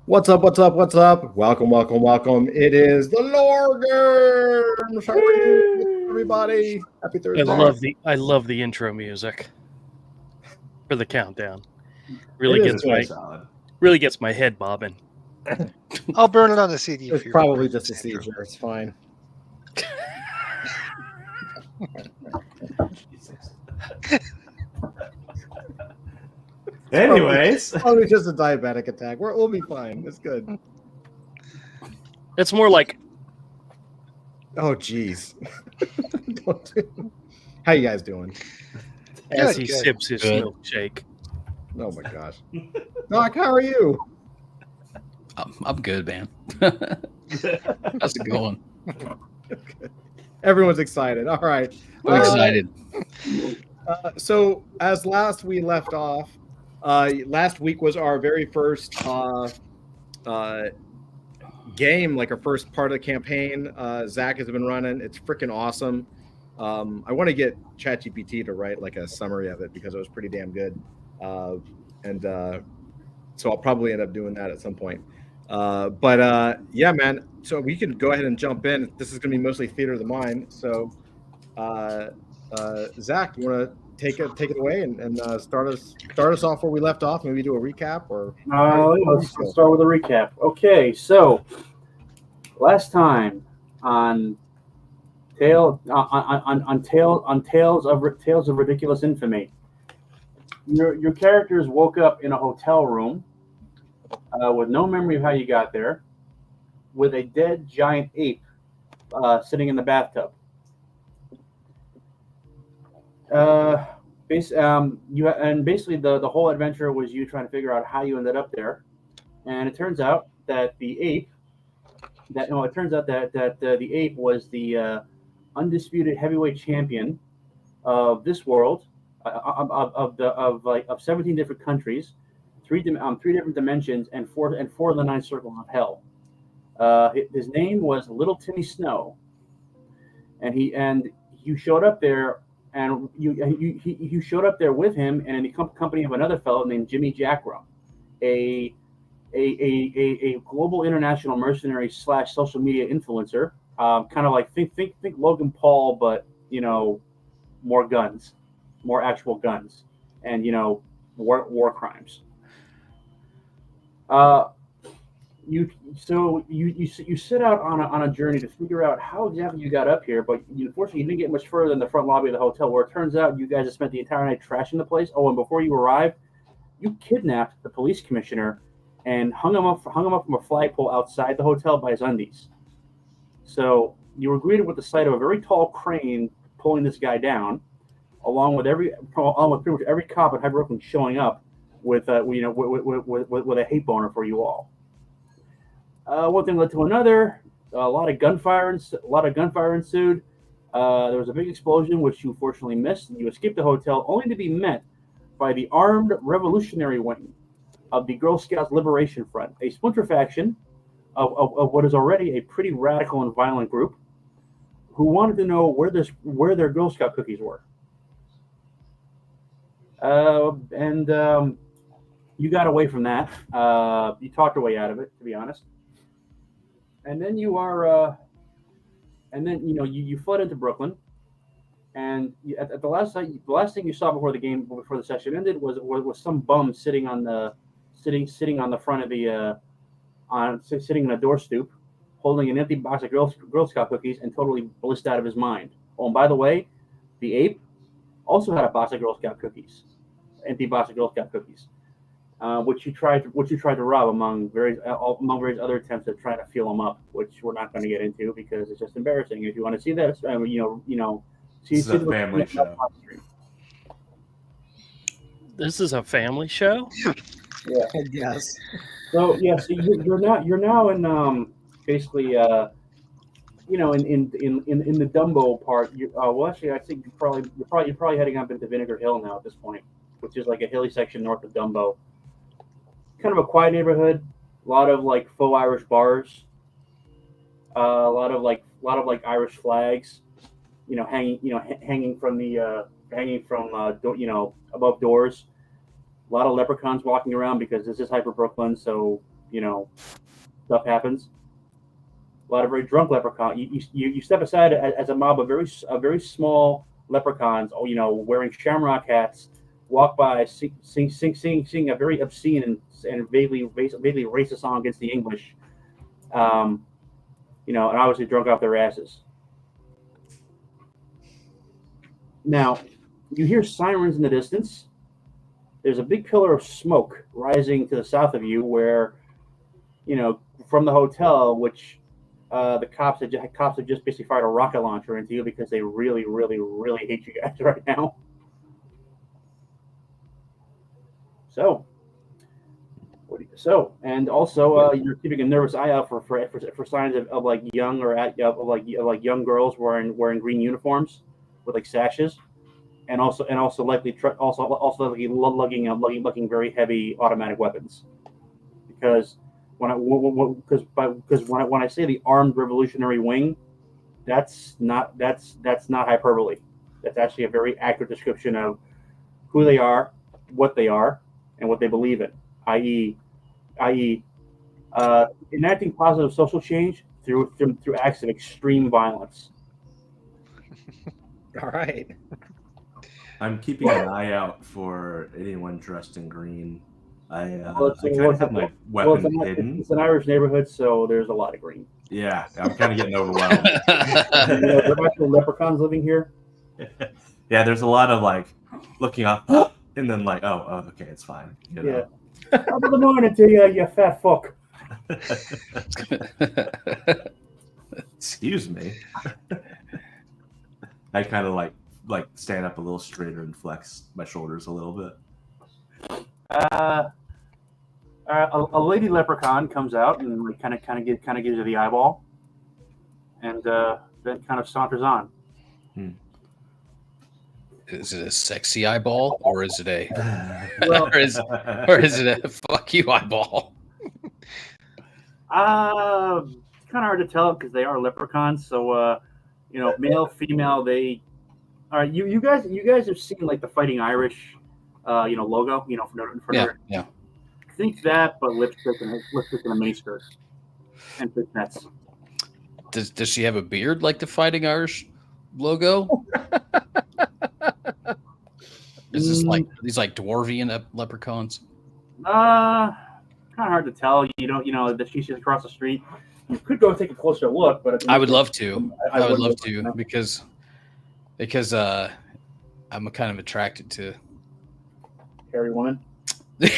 What's up? What's up? What's up? Welcome, welcome, welcome. It is the Lore Games. How are you, everybody? Happy Thursday. I love the intro music for the countdown. It Really is gets very my solid. really gets my head bobbing. I'll burn it on the CD. It's for you for probably just a Christmas, Andrew. seizure. It's fine. Anyways, Probably just a diabetic attack. We'll be fine. It's good. It's more like Oh, geez. How you guys doing? as he Good. sips his Good. milkshake. Oh my gosh. Doc, how are you? I'm good, man. How's it going? Everyone's excited. All right. I'm excited. So as last we left off, last week was our very first game, like our first part of the campaign. Zach has been running. It's freaking awesome. I want to get ChatGPT to write like a summary of it because it was pretty damn good. So I'll probably end up doing that at some point. But yeah, man. So we can go ahead and jump in. This is going to be mostly theater of the mind. So Zach, you want to take it away and start us off where we left off? Maybe do a recap or. let's start with a recap. Okay, so last time on Tales of Ridiculous Infamy, your characters woke up in a hotel room with no memory of how you got there, with a dead giant ape sitting in the bathtub. Basically the whole adventure was you trying to figure out how you ended up there, and it turns out that the ape was the undisputed heavyweight champion of this world, of 17 different countries, three different dimensions, and four of the 9 circles of hell. His name was Little Timmy Snow, and you showed up there. And you showed up there with him and in the company of another fellow named Jimmy Jackrum, a global international mercenary / social media influencer, kind of like think Logan Paul, but more guns, more actual guns, and war crimes. You set out on a journey to figure out how exactly you got up here, but unfortunately you didn't get much further than the front lobby of the hotel, where it turns out you guys have spent the entire night trashing the place. Oh, and before you arrived, you kidnapped the police commissioner and hung him up from a flagpole outside the hotel by his undies. So you were greeted with the sight of a very tall crane pulling this guy down, along with pretty much every cop at High Brooklyn showing up with a hate boner for you all. One thing led to another. A lot of gunfire ensued. There was a big explosion, which you fortunately missed. You escaped the hotel, only to be met by the armed revolutionary wing of the Girl Scouts Liberation Front, a splinter faction of what is already a pretty radical and violent group, who wanted to know where their Girl Scout cookies were. You got away from that. You talked your way out of it, to be honest. And then you fled into Brooklyn, and at the last thing you saw before the session ended was some bum sitting on the front of the sitting in a door stoop, holding an empty box of Girl Scout cookies and totally blissed out of his mind. Oh, and by the way, the ape also had a box of Girl Scout cookies, empty box of Girl Scout cookies. Which you tried to rob among various other attempts at trying to feel him up, which we're not going to get into because it's just embarrassing. If you want to see that, This is a family show. This is a family show? Yeah. Yes. So yeah, so you're now in basically in the Dumbo part. Well, actually, I think you're probably heading up into Vinegar Hill now at this point, which is like a hilly section north of Dumbo. Kind of a quiet neighborhood, a lot of like faux Irish bars, a lot of Irish flags, hanging from above doors. A lot of leprechauns walking around because this is Hyper Brooklyn, so stuff happens. A lot of very drunk leprechauns. You step aside as a mob of very small leprechauns, wearing shamrock hats, walk by, sing a very obscene and vaguely racist song against the English, and obviously drunk off their asses. Now, you hear sirens in the distance. There's a big pillar of smoke rising to the south of you, where, from the hotel, which the cops have just basically fired a rocket launcher into you because they really, really, really hate you guys right now. And also you're keeping a nervous eye out for signs of like young young girls wearing green uniforms with like sashes, and also likely lugging very heavy automatic weapons, because when I say the armed revolutionary wing, that's not hyperbole. That's actually a very accurate description of who they are, and what they believe in, i.e., enacting positive social change through acts of extreme violence. All right. I'm keeping an eye out for anyone dressed in green. I kind of have my weapon hidden. It's an Irish neighborhood, so there's a lot of green. Yeah, I'm kind of getting overwhelmed. There are actual leprechauns living here. Yeah, there's a lot of like looking up and then like, oh, okay, it's fine. Yeah. Top of the morning to you, you fat fuck. Excuse me. I kind of like stand up a little straighter and flex my shoulders a little bit. A lady leprechaun comes out and like kind of gives you the eyeball, and then kind of saunters on. Is it a sexy eyeball, or is it a or is it a fuck you eyeball? It's kind of hard to tell because they are leprechauns. So male, female, they. All right, you guys have seen like the Fighting Irish, logo, for yeah. Think that, but lipstick and a miniskirt and fishnets. Does she have a beard like the Fighting Irish logo? Is this like these like dwarvian leprechauns? Kind of hard to tell. That she's across the street. You could go take a closer look, but I would love to. I would love to no. because I'm kind of attracted to hairy woman. No.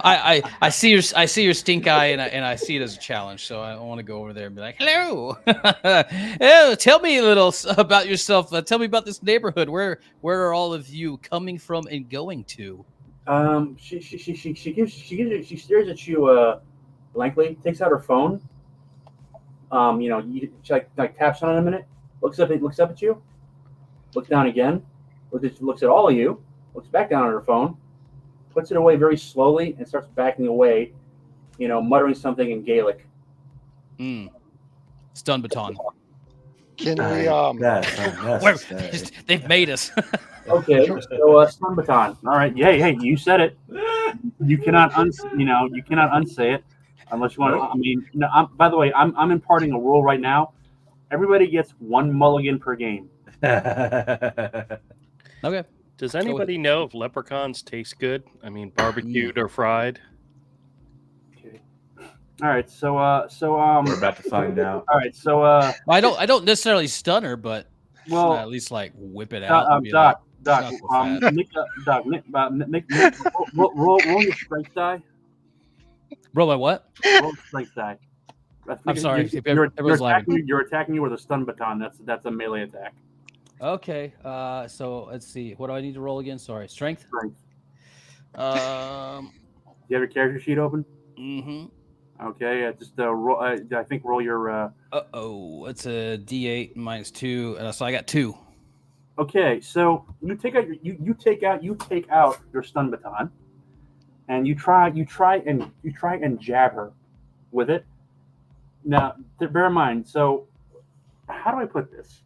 I see your stink eye, and I see it as a challenge. So I want to go over there and be like, "Hello, oh, tell me a little about yourself. Tell me about this neighborhood. Where are all of you coming from and going to?" She stares at you blankly. Takes out her phone. She like taps on it a minute. Looks up at you. Looks down again. Looks at all of you. Looks back down at her phone. Puts it away very slowly and starts backing away, muttering something in Gaelic. Stun baton. Can we They've made us. Okay, so stun baton. All right, hey, you said it. You cannot unsay it unless you want to. I mean, no, by the way, I'm imparting a rule right now. Everybody gets one mulligan per game. Okay. Does anybody know if leprechauns taste good? I mean, barbecued or fried? Okay. All right, so we're about to find out. All right, so I don't necessarily stun her, but at least like whip it out. Doc, Nick, roll your strength die. Roll my what? Roll strength die. I'm sorry. You're attacking you with a stun baton. That's a melee attack. Okay. So let's see. What do I need to roll again? Sorry. Strength. Do you have your character sheet open? Mm-hmm. Okay. Just roll. I think roll your. It's a D8 minus 2. So I got 2. Okay. So you take out your stun baton, and you try and jab her with it. Now, bear in mind. So, how do I put this?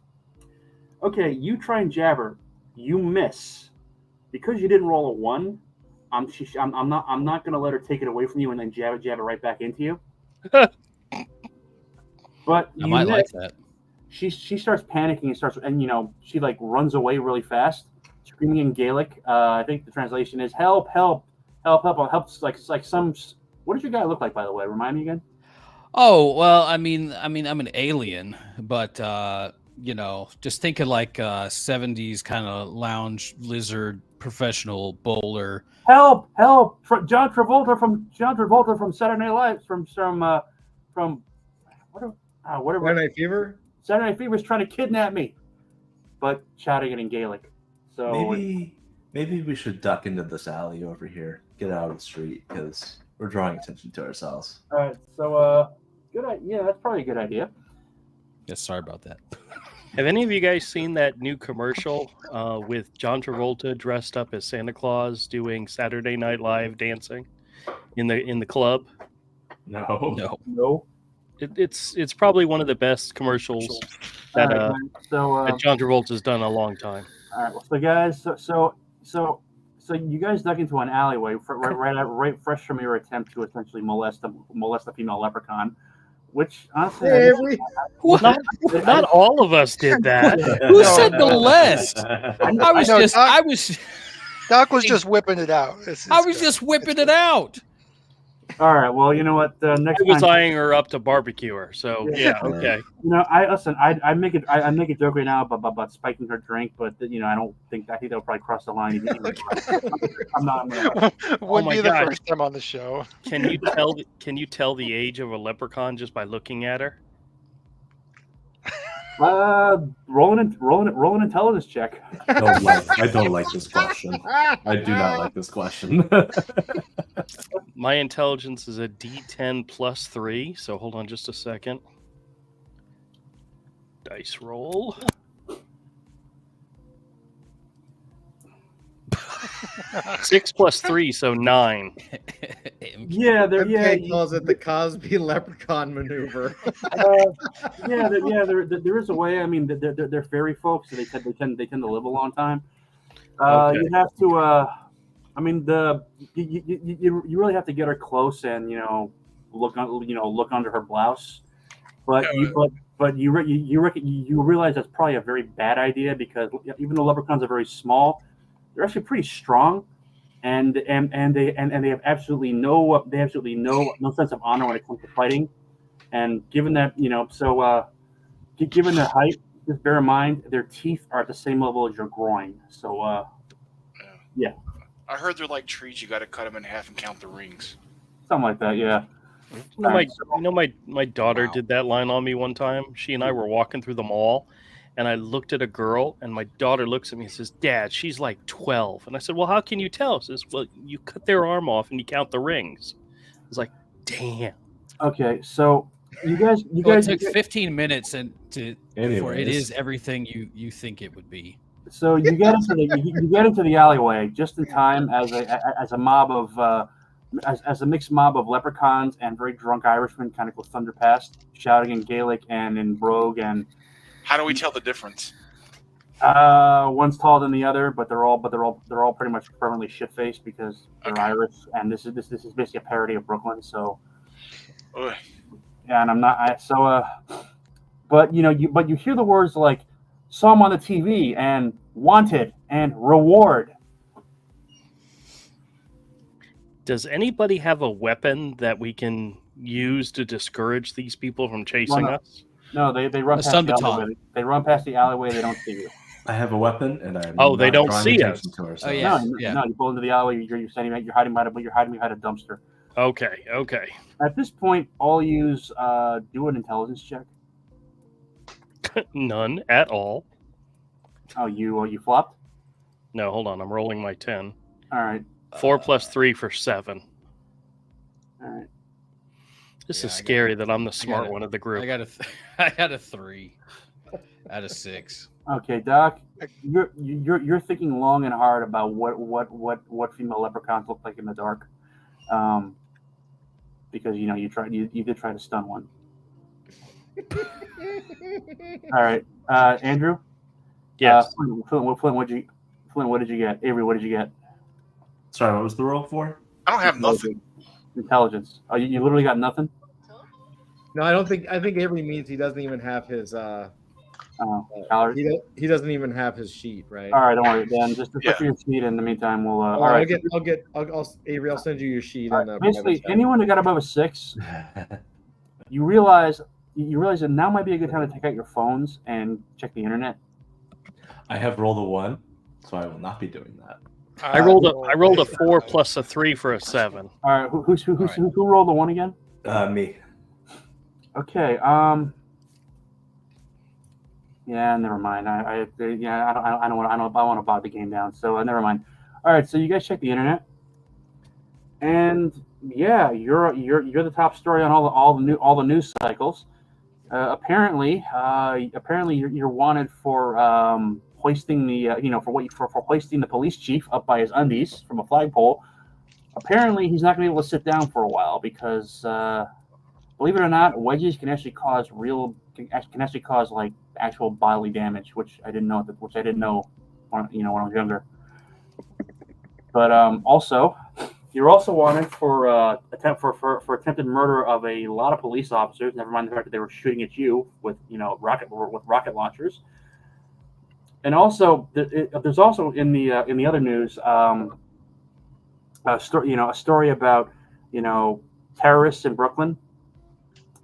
Okay, you try and jab her. You miss. Because you didn't roll a 1, I'm not gonna let her take it away from you and then jab it right back into you. But I might like that. She starts panicking and she like runs away really fast, screaming in Gaelic. I think the translation is help, help, help, help, help. It's like some. What does your guy look like, by the way? Remind me again. Oh well, I mean, I'm an alien, but just thinking like 70s kind of lounge lizard professional bowler. Help! Help! John Travolta from Saturday Night Live from whatever. Saturday Night Fever. Saturday Night Fever is trying to kidnap me, but shouting it in Gaelic. So maybe we should duck into this alley over here, get out of the street, because we're drawing attention to ourselves. All right. So good idea. Yeah, that's probably a good idea. Yeah, sorry about that. Have any of you guys seen that new commercial with John Travolta dressed up as Santa Claus doing Saturday Night Live dancing in the club? No. It's probably one of the best commercials that that John Travolta's done in a long time. All right. Well, so guys, so you guys dug into an alleyway right fresh from your attempt to essentially molest a female leprechaun, which honestly, not all of us did that. Who said molest? Doc was just whipping it out. I was just whipping it out. All right. Well, you know what? Next I was time, eyeing her up to barbecue her. So yeah, okay. I make a joke right now about spiking her drink, but I think that'll probably cross the line. I'm not. Wouldn't be the first time on the show. Can you tell the age of a leprechaun just by looking at her? Roll an intelligence check. I don't like this question. I do not like this question. My intelligence is a D10 plus 3. So hold on just a second. Dice roll. Six plus 3, so 9. Yeah, MK calls it the Cosby leprechaun maneuver. There is a way. I mean, they're fairy folks, so they tend to live a long time. Okay. You have to. I mean, you really have to get her close and look under her blouse, but you realize that's probably a very bad idea because even though leprechauns are very small, they're actually pretty strong, and they have absolutely no sense of honor when it comes to fighting, and given that given their height, just bear in mind their teeth are at the same level as your groin. So yeah. I heard they're like trees. You got to cut them in half and count the rings. Something like that, yeah. My daughter did that line on me one time. She and I were walking through the mall, and I looked at a girl, and my daughter looks at me and says, "Dad, she's like 12." And I said, "Well, how can you tell?" She says, "Well, you cut their arm off and you count the rings." I was like, "Damn." Okay, so you guys, it took 15 minutes before it is everything you think it would be. So you get into the alleyway just in time as a mob of as a mixed mob of leprechauns and very drunk Irishmen kind of go thunder past, shouting in Gaelic and in brogue. And how do we tell the difference? One's taller than the other, but they're all pretty much permanently shit faced because they're Irish, and this is basically a parody of Brooklyn. So yeah, and I'm not but you hear the words like saw him on the TV and wanted and reward. Does anybody have a weapon that we can use to discourage these people from chasing us? No, they run past the alleyway. They run past the alleyway. They don't see you. I have a weapon, and I'm. Oh, they don't see us. No, you pull into the alleyway. You're hiding behind a dumpster. Okay. At this point, all use do an intelligence check. None at all. Oh, you flopped? No, hold on. I'm rolling my 10. All right. 4 plus 3 for 7. All right. This is scary that I'm the smart one of the group. I got a 3 out of 6. Okay, Doc, you're thinking long and hard about what female leprechauns look like in the dark, because you did try to stun one. All right, Andrew. Yes. Flint, what did you get? Avery, what did you get? Sorry, what was the roll for? I don't have nothing. Intelligence. Oh, you literally got nothing? No, I don't think. I think Avery means he doesn't even have his. Calories? He doesn't even have his sheet, right? All right, don't worry, Dan. Just Yeah. put your sheet in the meantime. We'll. All all right. Avery, I'll send you your sheet. All In right, the basically, private chat. anyone that got above a 6, you realize that now might be a good time to take out your phones and check the internet. I have rolled a 1, so I will not be doing that. I rolled a 4 plus a 3 for a 7. All right, who rolled the 1 again? Me. Okay. Yeah, never mind. I don't want to bog the game down. So never mind. All right, so you guys check the internet, and yeah, you're the top story on all the news cycles. Apparently you're wanted for hoisting the for hoisting the police chief up by his undies from a flagpole. Apparently he's not going to be able to sit down for a while because believe it or not, wedges can actually cause like actual bodily damage, which I didn't know when I was younger. But also, you're also wanted for attempted murder of a lot of police officers. Never mind the fact that they were shooting at you with rocket launchers. And also, there's also in the other news a story about terrorists in Brooklyn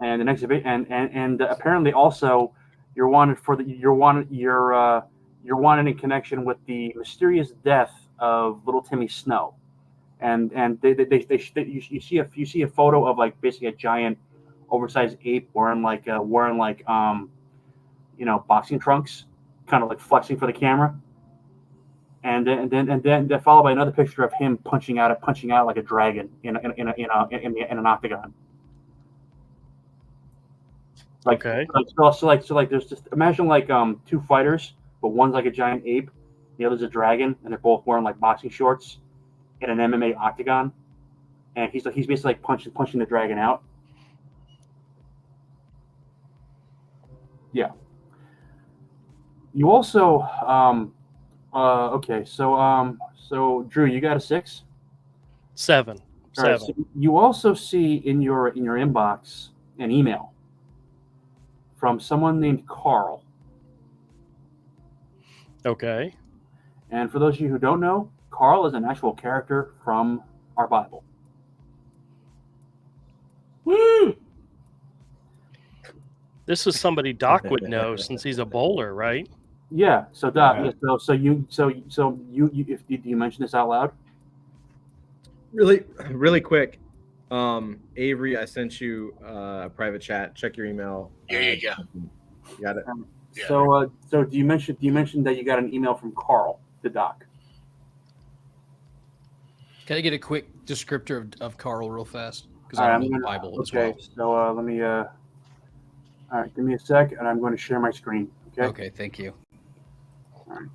and an exhibit and apparently also you're wanted in connection with the mysterious death of little Timmy Snow. And you see a photo of like basically a giant oversized ape wearing boxing trunks, kind of like flexing for the camera, and then followed by another picture of him punching out like a dragon in an octagon. Okay. So there's just imagine like two fighters, but one's like a giant ape, the other's a dragon, and they're both wearing like boxing shorts in an MMA octagon, and he's basically like punching the dragon out. Yeah. You also okay, so Drew, you got a 6? 7. All right, so you also see in your inbox an email from someone named Carl. Okay. And for those of you who don't know, Carl is an actual character from our Bible. Woo! This is somebody Doc would know since he's a bowler, right? Yeah. So Doc, do you mention this out loud? Really quick. Avery, I sent you a private chat. Check your email. Yeah. You got it. Yeah. So do you mention that you got an email from Carl, the Doc? Can I get a quick descriptor of Carl real fast? Because All right, I don't know the Bible as well. Okay, so let me. All right, give me a sec, and I'm going to share my screen. Okay. Okay, thank you. All right.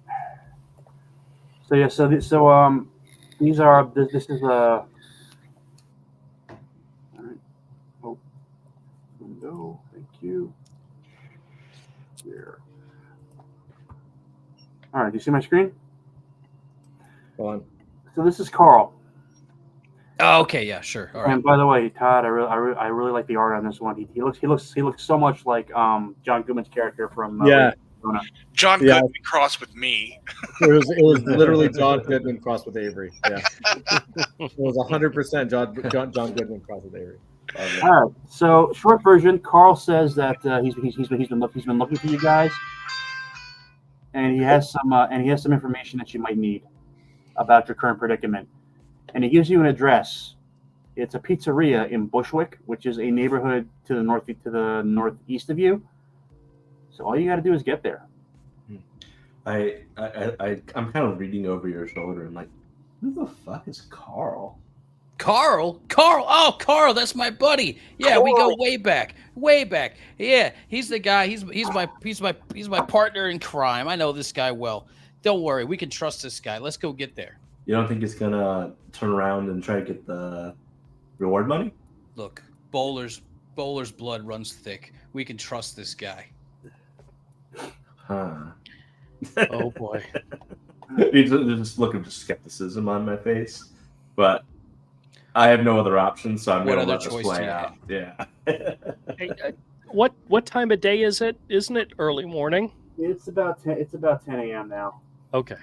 So yeah, these are this is a. All right. Oh, window. Thank you. Here. All right. Do you see my screen? Go on. So this is Carl. Oh, okay, yeah, sure. All right. And by the way, Todd, I really like the art on this one. He looks so much like John Goodman's character from John Goodman crossed with me. It was literally John Goodman crossed with Avery. Yeah, it was 100% John Goodman crossed with Avery. All right. So short version, Carl says that he's been looking for you guys, and he has some information that you might need about your current predicament. And he gives you an address. It's a pizzeria in Bushwick, which is a neighborhood to the northeast of you. So all you got to do is get there. I'm kind of reading over your shoulder and like, who the fuck is Carl? Carl? Oh, Carl, that's my buddy. Yeah, Carl. We go way back. Yeah, he's the guy. He's my partner in crime. I know this guy well. Don't worry, we can trust this guy. Let's go get there. You don't think he's gonna turn around and try to get the reward money? Look, Bowler's blood runs thick. We can trust this guy. Huh. Oh boy. You just look at skepticism on my face. but I have no other options, so I'm What going to other let this choice play do you out. Yeah. Hey, what time of day is it? Isn't it early morning? It's about 10. It's about 10 a.m. now. Okay.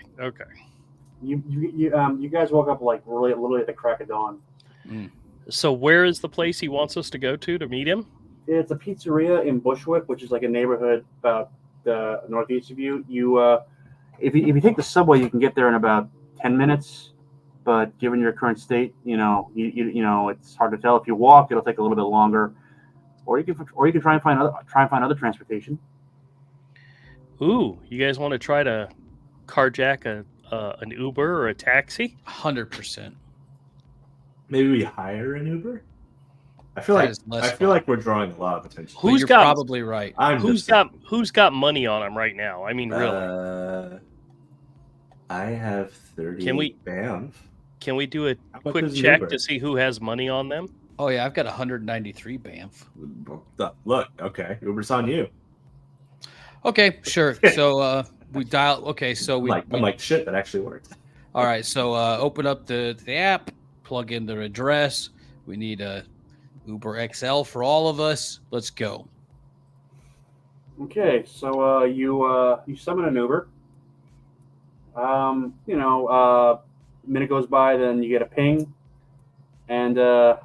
You guys woke up like literally at the crack of dawn. So where is the place he wants us to go to meet him? It's a pizzeria in Bushwick, which is like a neighborhood about northeast of you. If you take the subway, you can get there in about 10 minutes. But given your current state, it's hard to tell. If you walk, it'll take a little bit longer, or you can try and find other transportation. Ooh, you guys want to try to carjack an Uber or a taxi? 100%. Maybe we hire an Uber. I feel like we're drawing a lot of attention. You're probably right. Who's got money on him right now? I mean, really. I have 30 BAMF. Can we do a quick check to see who has money on them? Oh yeah, I've got 193 BAMF. Look, okay, Uber's on you. Okay, sure. So we dial. Okay, so I'm like shit. That actually worked. All right, so open up the app, plug in their address. We need a Uber XL for all of us. Let's go. Okay, so you summon an Uber. Minute goes by, then you get a ping, and I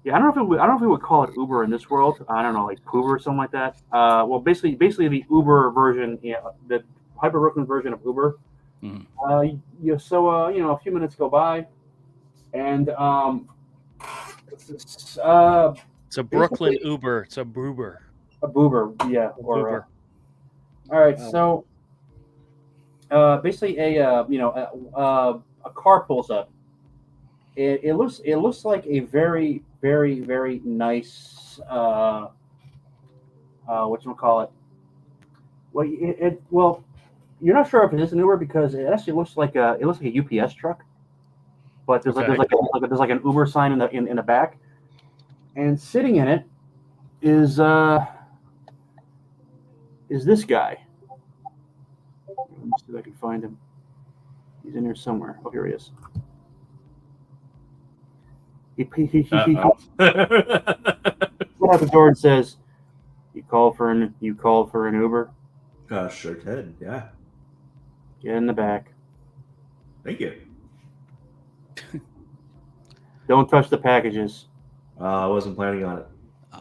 don't know if we would call it Uber in this world. I don't know, like Poober or something like that. Well, basically the Uber version, the hyper-broken version of Uber. Mm-hmm. A few minutes go by, and it's a Brooklyn Uber. It's a Boober. A Boober, yeah. Boober. All right, so basically a car pulls up. It looks like a very, very, very nice whatchamacallit. Well, you're not sure if it is an Uber because it actually looks like a UPS truck, but there's like an Uber sign in the back, and sitting in it is this guy. Let me see if I can find him. He's in here somewhere. Oh, here he is. He comes out the door and says, "You called for an Uber?" Sure did. Yeah. Get in the back. Thank you. Don't touch the packages. I wasn't planning on it.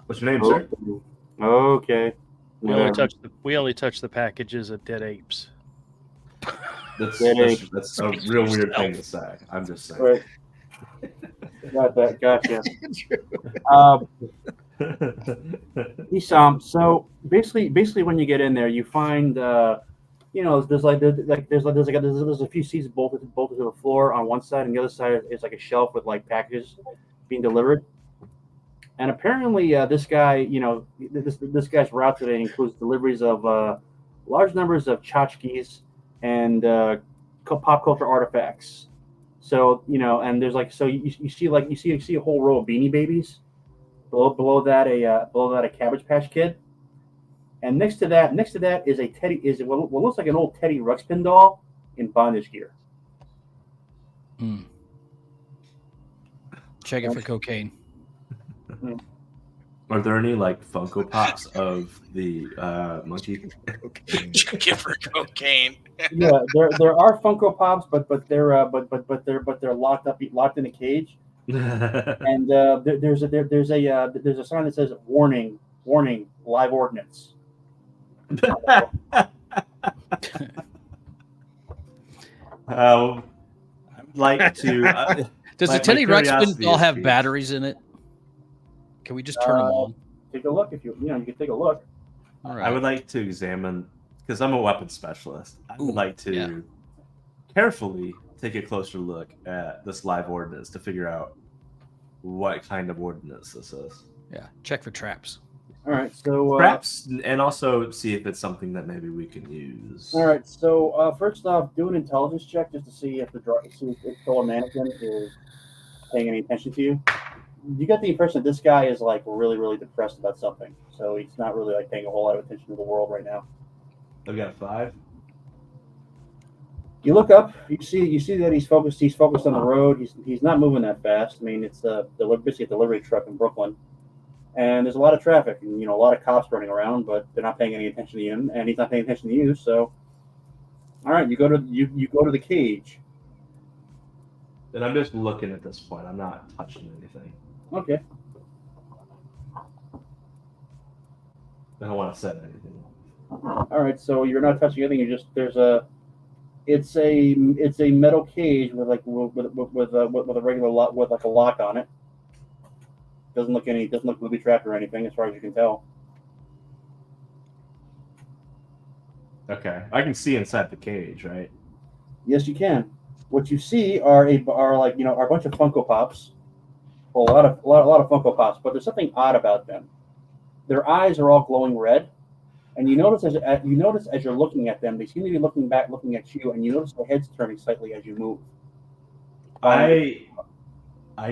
What's your name, sir? Okay. We only touch the packages of dead apes. That's a real weird thing to say. I'm just saying. Right. Got that. Gotcha. So basically, when you get in there, you find there's a few seats bolted to the floor on one side, and the other side is like a shelf with like packages being delivered. And apparently, this guy, this guy's route today includes deliveries of large numbers of tchotchkes and pop culture artifacts. So and there's you see a whole row of Beanie Babies. Below that a Cabbage Patch Kid, and next to that is what looks like an old Teddy Ruxpin doll in bondage gear. Check it for cocaine. Are there any like Funko Pops of the monkey? Check it for cocaine. Yeah, there are Funko Pops, but they're locked in a cage. And there's a sign that says warning, live ordnance. I'd like to. Does the Teddy Ruxpin doll have batteries in it? Can we just turn them on? Take a look if you can take a look. All right. I would like to examine, because I'm a weapons specialist. I would like to carefully take a closer look at this live ordnance to figure out what kind of ordnance this is. Yeah, check for traps. All right, so traps, and also see if it's something that maybe we can use. All right, so first off, do an intelligence check just to see if the mannequin is paying any attention to you. You get the impression that this guy is like really, really depressed about something, so he's not really like paying a whole lot of attention to the world right now. I've got 5. You look up. You see that he's focused. He's focused on the road. He's not moving that fast. I mean, it's basically a delivery truck in Brooklyn, and there's a lot of traffic and a lot of cops running around, but they're not paying any attention to him, and he's not paying attention to you. So, all right, you go to the cage. And I'm just looking at this point. I'm not touching anything. Okay. I don't want to set anything. All right, so you're not touching anything. You just it's a metal cage with a regular lock with like a lock on it. Doesn't look booby trapped or anything as far as you can tell. Okay, I can see inside the cage, right? Yes, you can. What you see are a bunch of Funko Pops. Well, a lot of Funko Pops, but there's something odd about them. Their eyes are all glowing red. And you notice as you're looking at them, they seem to be looking at you, and you notice their heads turning slightly as you move. I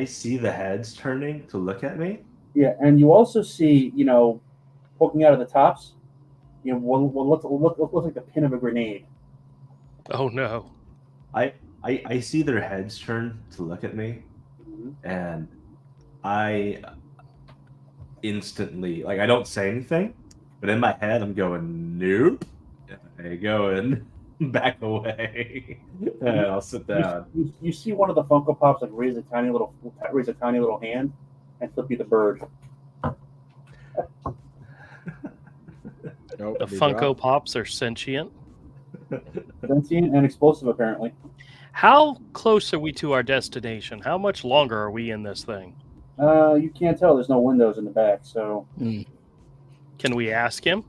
see the heads turning to look at me. Yeah, and you also see, poking out of the tops, what looks like the pin of a grenade. Oh no! I see their heads turn to look at me, and I instantly, I don't say anything. But in my head, I'm going, nope. And I go and back away, and I'll sit down. You see one of the Funko Pops raise a tiny little hand and flip you the bird. Nope, The Funko Pops are sentient. Sentient and explosive, apparently. How close are we to our destination? How much longer are we in this thing? You can't tell. There's no windows in the back, so. Can we ask him?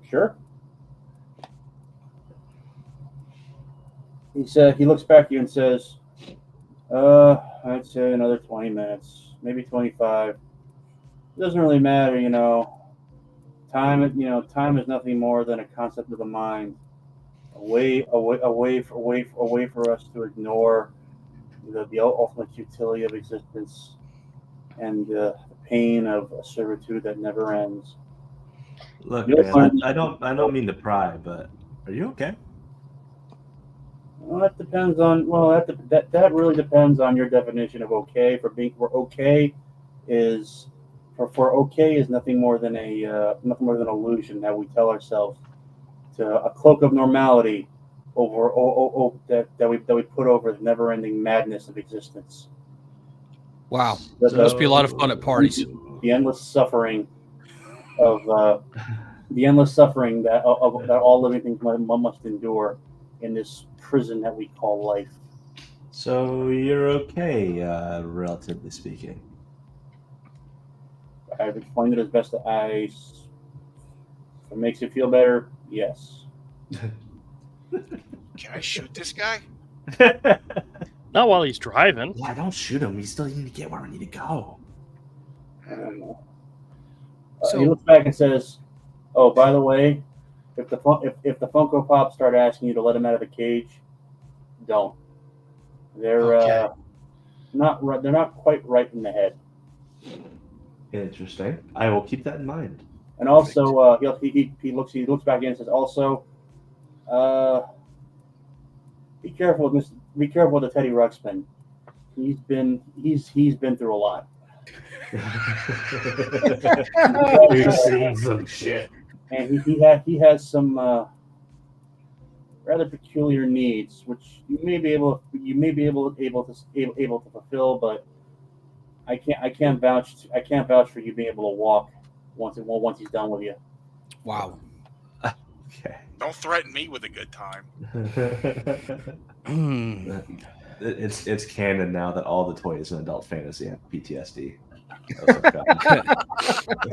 Sure. He looks back at you and says, I'd say another 20 minutes, maybe 25. It doesn't really matter, Time is nothing more than a concept of the mind. A way for us to ignore the ultimate futility of existence and the pain of a servitude that never ends. Look, man, I don't mean to pry, but are you okay? Well, that depends on. Well, that really depends on your definition of okay. For okay is nothing more than an illusion that we tell ourselves, to a cloak of normality that we put over the never-ending madness of existence. Wow, that must be a lot of fun at parties. The endless suffering that all living things must endure in this prison that we call life. So you're okay, relatively speaking. I've explained it as best as if it makes you feel better, yes. Can I shoot this guy? Not while he's driving. Yeah, don't shoot him. We still need to get where we need to go. I don't know. So- He looks back and says, "Oh, by the way, if the Funko Pops start asking you to let him out of the cage, don't. They're Okay. They're not quite right in the head." Interesting. I will keep that in mind. And also, he looks back in and says, "Also, be careful with the Teddy Ruxpin. He's been through a lot." You've seen some shit. And he has some rather peculiar needs, which you may be able to fulfill, but I can't vouch for you being able to walk once he's done with you. Wow. Okay. Don't threaten me with a good time. It's canon now that all the toys in Adult Fantasy have PTSD.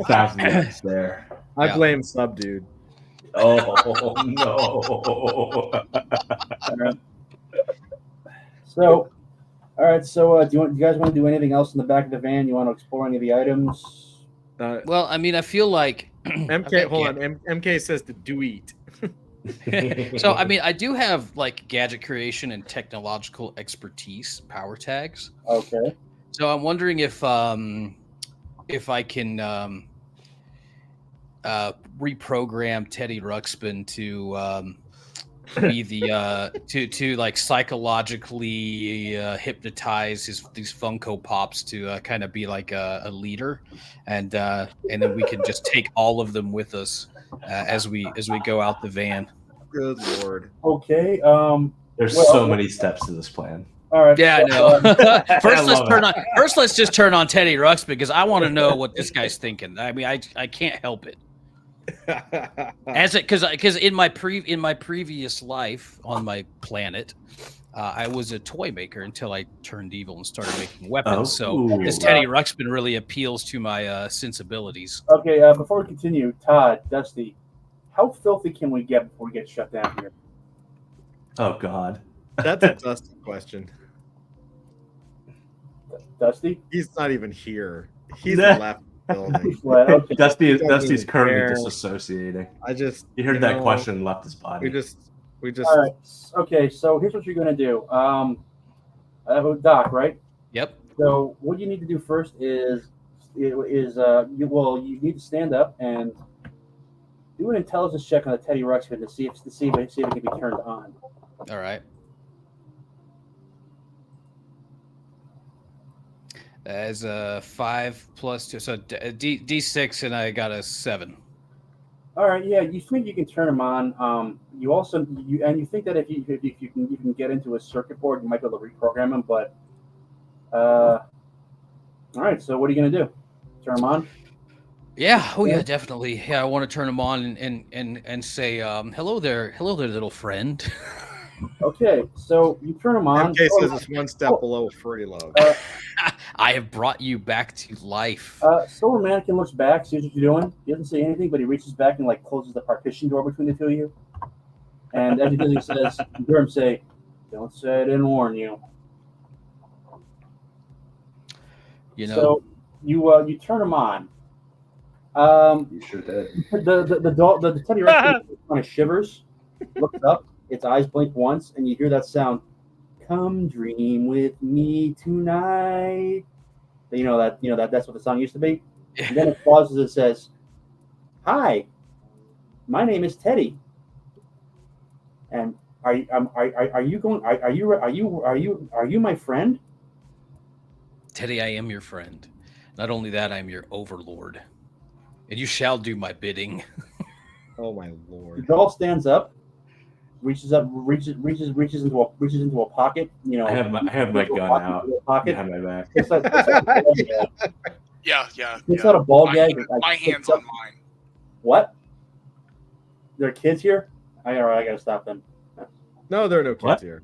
Thousands there. I blame Sub Dude. Oh no! So, all right. So, do you guys want to do anything else in the back of the van? You want to explore any of the items? Well, I mean, I feel like MK, hold on. MK says to do eat. So, I mean, I do have like gadget creation and technological expertise power tags. Okay. So I'm wondering if I can reprogram Teddy Ruxpin to be the to like psychologically hypnotize these Funko Pops to kind of be like a leader, and then we can just take all of them with us as we go out the van. Good lord. Okay. There's well, so many steps to this plan. All right. Yeah, I know. First, love let's just turn on Teddy Ruxpin because I want to know what this guy's thinking. I mean, I can't help it. Because in my previous life on my planet, I was a toy maker until I turned evil and started making weapons. So this Teddy Ruxpin really appeals to my sensibilities. Okay. Before we continue, Todd, Dusty, how filthy can we get before we get shut down here? Oh God. That's a Dusty question. Dusty? He's not even here. He's left the building. Okay. Dusty's currently care. disassociating. He heard that question and left his body. We just. All right. Okay. So here's what you're gonna do. Doc, right? Yep. So what you need to do first is you need to stand up and do an intelligence check on the Teddy Ruxpin to see if it can be turned on. All right. As a 5 plus 2, so D6, and I got a 7. All right, yeah, you think you can turn them on. You also you think that if you can get into a circuit board, you might be able to reprogram them. But all right, so what are you gonna do? Turn them on? Yeah. Oh yeah, definitely. Yeah, I want to turn them on and say hello there, little friend. Okay, so you turn them on. MK says it's one step below free love. I have brought you back to life. Silver Mannequin looks back, sees what you're doing. He doesn't say anything, but he reaches back and like closes the partition door between the two of you. And as he does, he says, you hear him say, "Don't say I didn't warn you." You know. So you turn them on. You sure did. The Teddy Ruxpin kind of shivers, looks up, its eyes blink once, and you hear that sound. Come dream with me tonight. You know that's what the song used to be. And then it pauses and says, "Hi, my name is Teddy. And are you my friend?" Teddy, I am your friend. Not only that, I am your overlord, and you shall do my bidding. Oh my The lord! doll stands up, reaches into a pocket. You know, I have my gun out. Pocket. Behind my back. Yeah. It's not a ball My gag. my hand's on mine. What? There are kids here? All right, I gotta stop them. No, there are no kids What? here.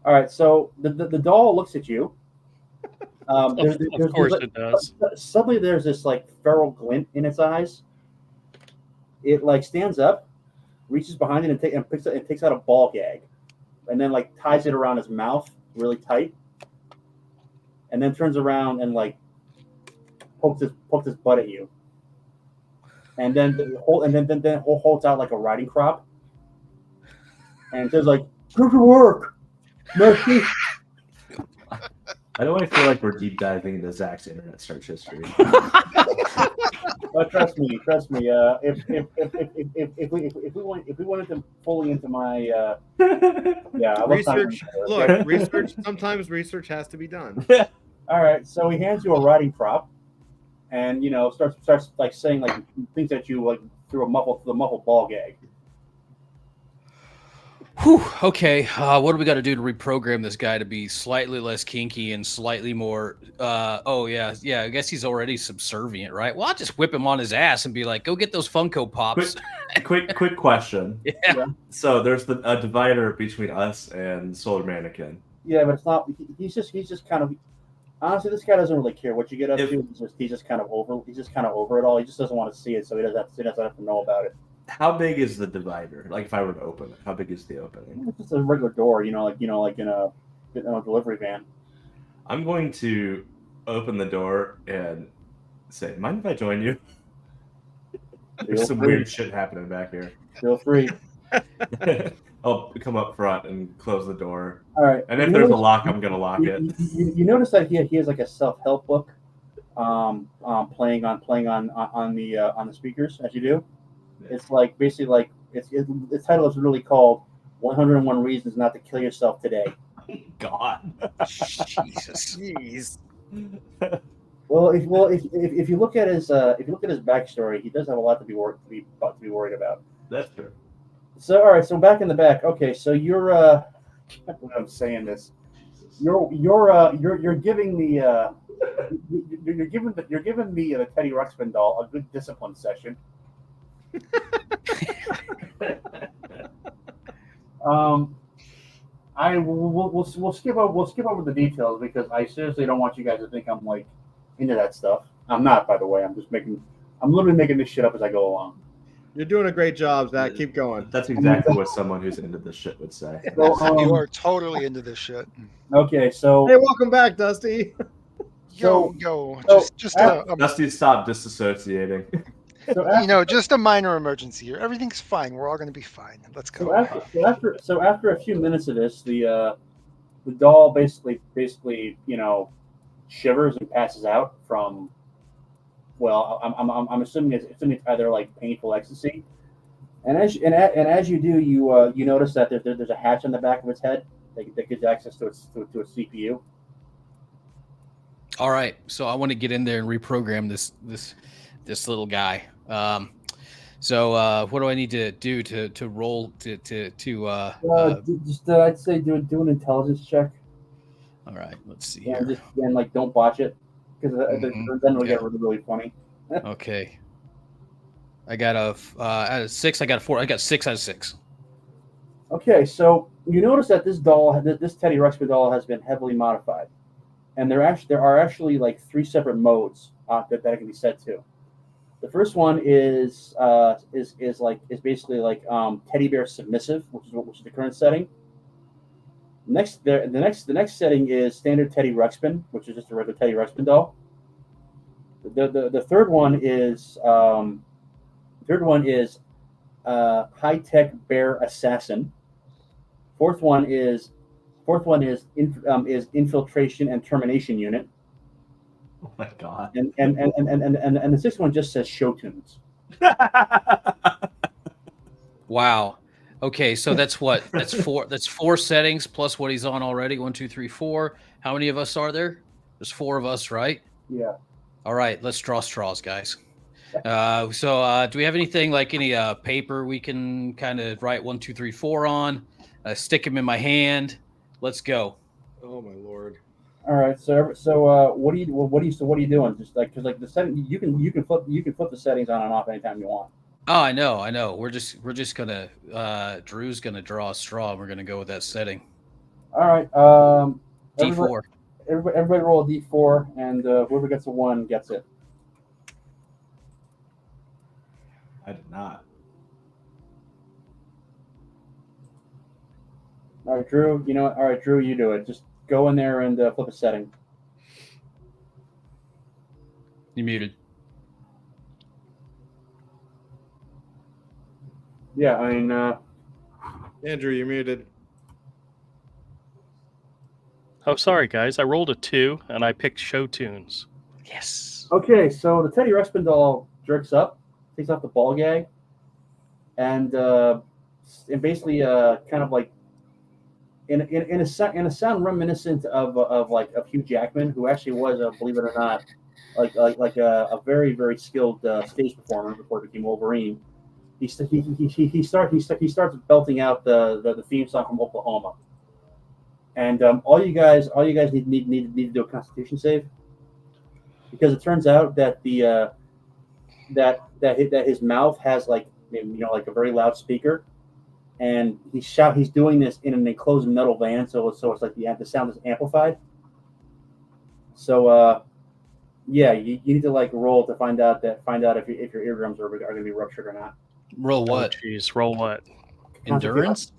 All right, so the doll looks at you. Of course it does. Suddenly, there's this like feral glint in its eyes. It like stands up, reaches behind it, and takes out a ball gag, and then like ties it around his mouth really tight, and then turns around and like pokes his butt at you, and then holds out like a riding crop, and says like, "Good work, Mercy." I don't want to feel like we're deep diving into Zach's internet search history. Trust me. If we went into fully into my Research. Look, research. Sometimes research has to be done. All right, so he hands you a riding crop, and starts like saying like things at you like through the muffled ball gag. Whew, okay, what do we got to do to reprogram this guy to be slightly less kinky and slightly more? I guess he's already subservient, right? Well, I'll just whip him on his ass and be like, "Go get those Funko Pops." Quick question. Yeah. So there's a divider between us and Solar Mannequin. Yeah, but it's not. He's just kind of. Honestly, this guy doesn't really care what you get up to. He's just kind of over. He's just kind of over it all. He just doesn't want to see it, so he doesn't have to know about it. How big is the divider? Like if I were to open it, how big is the opening? It's just a regular door, like in a delivery van. I'm going to open the door and say, "Mind if I join you?" There's some weird shit happening back here. Feel free. I'll come up front and close the door. All right. And if there's a lock, I'm gonna lock it. You notice that he has like a self-help book, playing on the speakers as you do. It's like basically like its title is really called 101 Reasons Not to Kill Yourself Today. God. Jesus. Jeez. Well, if you look at his backstory, he does have a lot to be worried about. That's true. So all right, so back in the back. Okay, so you're I'm saying this. You're giving the you're giving the Teddy Ruxpin doll a good discipline session. We'll skip over the details because I seriously don't want you guys to think I'm like into that stuff. I'm not, by the way. I'm literally making this shit up as I go along. You're doing a great job, Zach. Keep going. That's exactly what someone who's into this shit would say. So, You are totally into this shit. okay, so Hey, welcome back, Dusty. Yo, just Dusty, stop disassociating. so after, just a minor emergency here. Everything's fine. We're all going to be fine. Let's go. so after a few minutes of this, the doll basically shivers and passes out from. Well, I'm assuming it's either like painful ecstasy, and as you do, you notice that there's a hatch on the back of its head that gives access to a CPU. All right, so I want to get in there and reprogram this little guy. So what do I need to do to roll I'd say do an intelligence check. All right, let's see Yeah, here. and don't botch it because then it'll get really funny. Okay. I got out of 6. I got a 4. I got 6 out of 6. Okay, so you notice that this Teddy Ruxpin doll has been heavily modified, and there are actually like 3 separate modes that it can be set to. The first one is basically like teddy bear submissive, which is the current setting. The next setting is standard Teddy Ruxpin, which is just a regular Teddy Ruxpin doll. The third one is high tech bear assassin. Fourth one is infiltration and termination unit. Oh my God. And the sixth one just says show tunes. Wow. Okay, so that's what? That's 4. That's 4 settings plus what he's on already. 1, 2, 3, 4. How many of us are there? There's 4 of us, right? Yeah. All right, let's draw straws, guys. So do we have anything like any paper we can kind of write 1, 2, 3, 4 on? Stick them in my hand. Let's go. Oh my lord. All right. So what are you doing? Just because the setting you can flip the settings on and off anytime you want. Oh, I know. We're just gonna Drew's gonna draw a straw. And we're gonna go with that setting. All right. D4. Everybody roll a D4, and whoever gets a 1 gets it. I did not. All right, Drew. All right, Drew, you do it. Just go in there and flip a setting. You muted. Yeah, I mean, Andrew, you're muted. Oh, sorry, guys. I rolled a 2 and I picked show tunes. Yes. okay. So the Teddy Ruxpin doll jerks up, takes off the ball gag, and basically kind of like in a sound reminiscent of Hugh Jackman, who actually was, believe it or not, like a very, very skilled stage performer before he became Wolverine. He starts belting out the theme song from Oklahoma, and all you guys need to do a Constitution save, because it turns out that that his mouth has like a very loud speaker, and he's doing this in an enclosed metal van, so it's like the sound is amplified. So yeah, you need to like roll to find out if your eardrums are going to be ruptured or not. Roll what? Jeez, roll what? Endurance?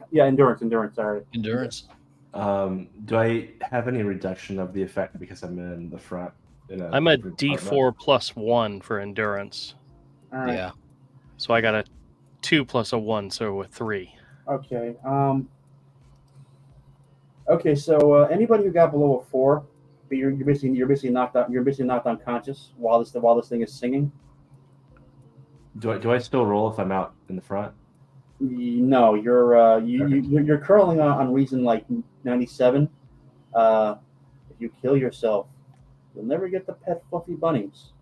Yeah, endurance. Sorry. Endurance. Do I have any reduction of the effect because I'm in the front? I'm a D4 plus 1 for endurance. All right. Yeah. So I got a 2 plus a 1, so a 3. Okay. Okay. So anybody who got below a 4, but you're basically knocked out. You're basically knocked unconscious while this thing is singing. Do I still roll if I'm out in the front? No, you're curling on reason like 97. If you kill yourself, you'll never get the pet fluffy bunnies.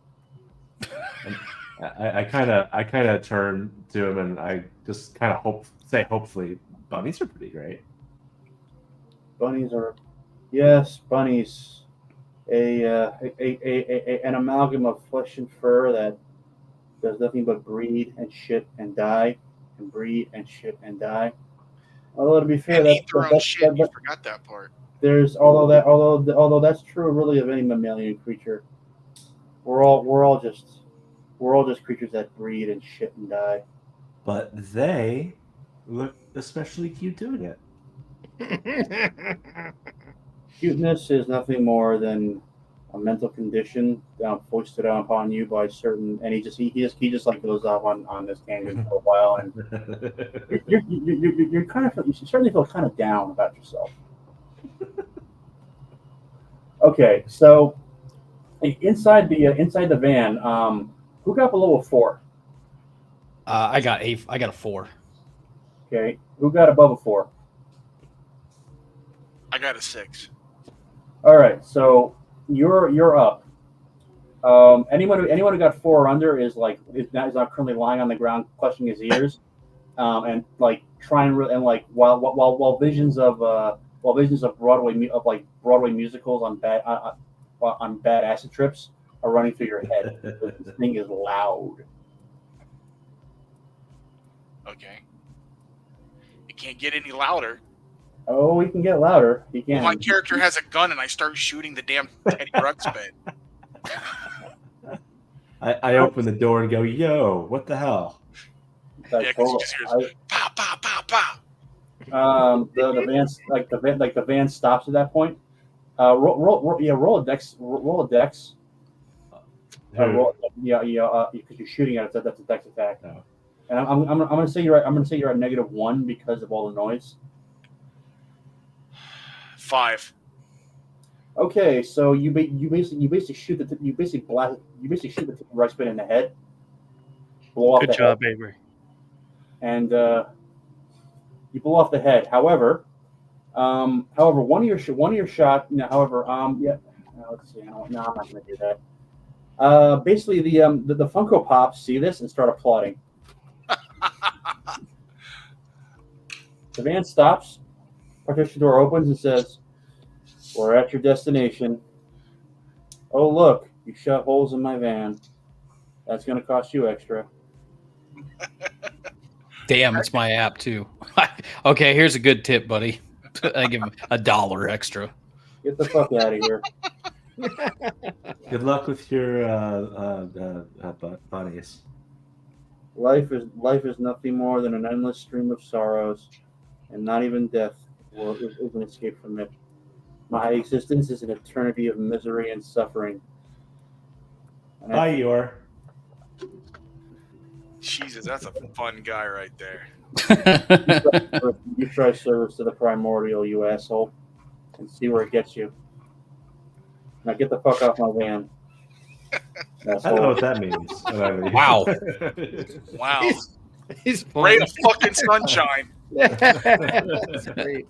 I kind of turn to him and I just kind of hopefully bunnies are pretty great. Bunnies are, yes, bunnies. An amalgam of flesh and fur that does nothing but breed and shit and die, and breed and shit and die. Although to be fair, And eat their own that's shit. You forgot that part. there's although that's true really of any mammalian creature. We're all just creatures that breed and shit and die. But they look especially cute doing it. Cuteness is nothing more than a mental condition foisted upon you by certain, and he just like goes off on this tangent for a while, and you're kind of, you certainly feel kind of down about yourself. Okay, so inside the van, who got below a 4? I got a 4. Okay, who got above a 4? I got a 6. All right, so you're up. Anyone who got 4 or under is not currently lying on the ground, clutching his ears, and like trying and like while visions of Broadway musicals on bad acid trips are running through your head. This thing is loud. Okay. It can't get any louder. Oh, he can get louder. He can. Well, my character has a gun and I start shooting the damn Teddy Ruxpin. I open the door and go, "Yo, what the hell?" Yeah, because you just hear pow, pow, pow, pow. The van stops at that point. Roll a dex. Because you're shooting at it. That's a dex attack. No. And I'm gonna say you're at -1 because of all the noise. 5. Okay, so you basically shoot the right spin in the head. Blow off Good the job, head, Avery. and you blow off the head. However, one of your shot. Let's see. No, I'm not going to do that. Basically, the Funko Pops see this and start applauding. The van stops. Partition door opens and says, "We're at your destination." Oh, look, you shot holes in my van. That's going to cost you extra. Damn, it's my app too. Okay, here's a good tip, buddy. I give him $1 extra. Get the fuck out of here. Good luck with your bunnies. Life is nothing more than an endless stream of sorrows, and not even death is an escape from it. My existence is an eternity of misery and suffering. And Bye, Yor. Jesus, that's a fun guy right there. you try service to the primordial, you asshole, and see where it gets you. Now get the fuck off my van. I don't know what that means. Wow. Wow. He's Ray fun. of fucking sunshine. That's great.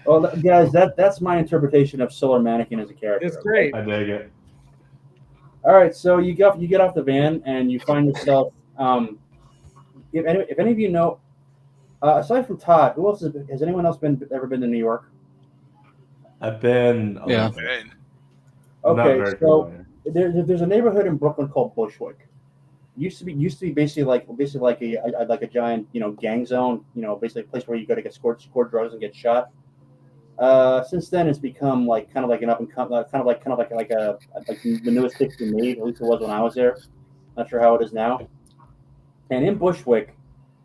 Well, guys, that's my interpretation of Solar Mannequin as a character. It's great. I dig it. All right, so you get off the van and you find yourself. If any of you know, aside from Todd, who else has anyone else ever been to New York? I've been. Yeah. Man. Okay, so there's a neighborhood in Brooklyn called Bushwick. Used to be basically like a giant gang zone, basically a place where you go to get scored drugs and get shot. Since then, it's become kind of like an up and come, kind of like the newest picture made. At least it was when I was there. Not sure how it is now. And in Bushwick,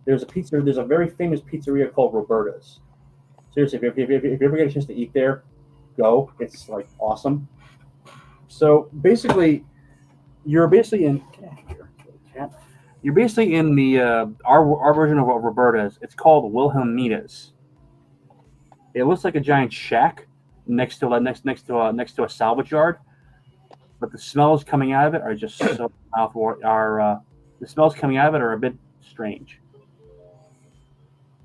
there's a very famous pizzeria called Roberta's. Seriously, if you ever get a chance to eat there, go. It's like awesome. So basically, you're basically in the our version of Roberta's. It's called Wilhelmina's. It looks like a giant shack next to a salvage yard, but the smells coming out of it are just so the smells coming out of it are a bit strange.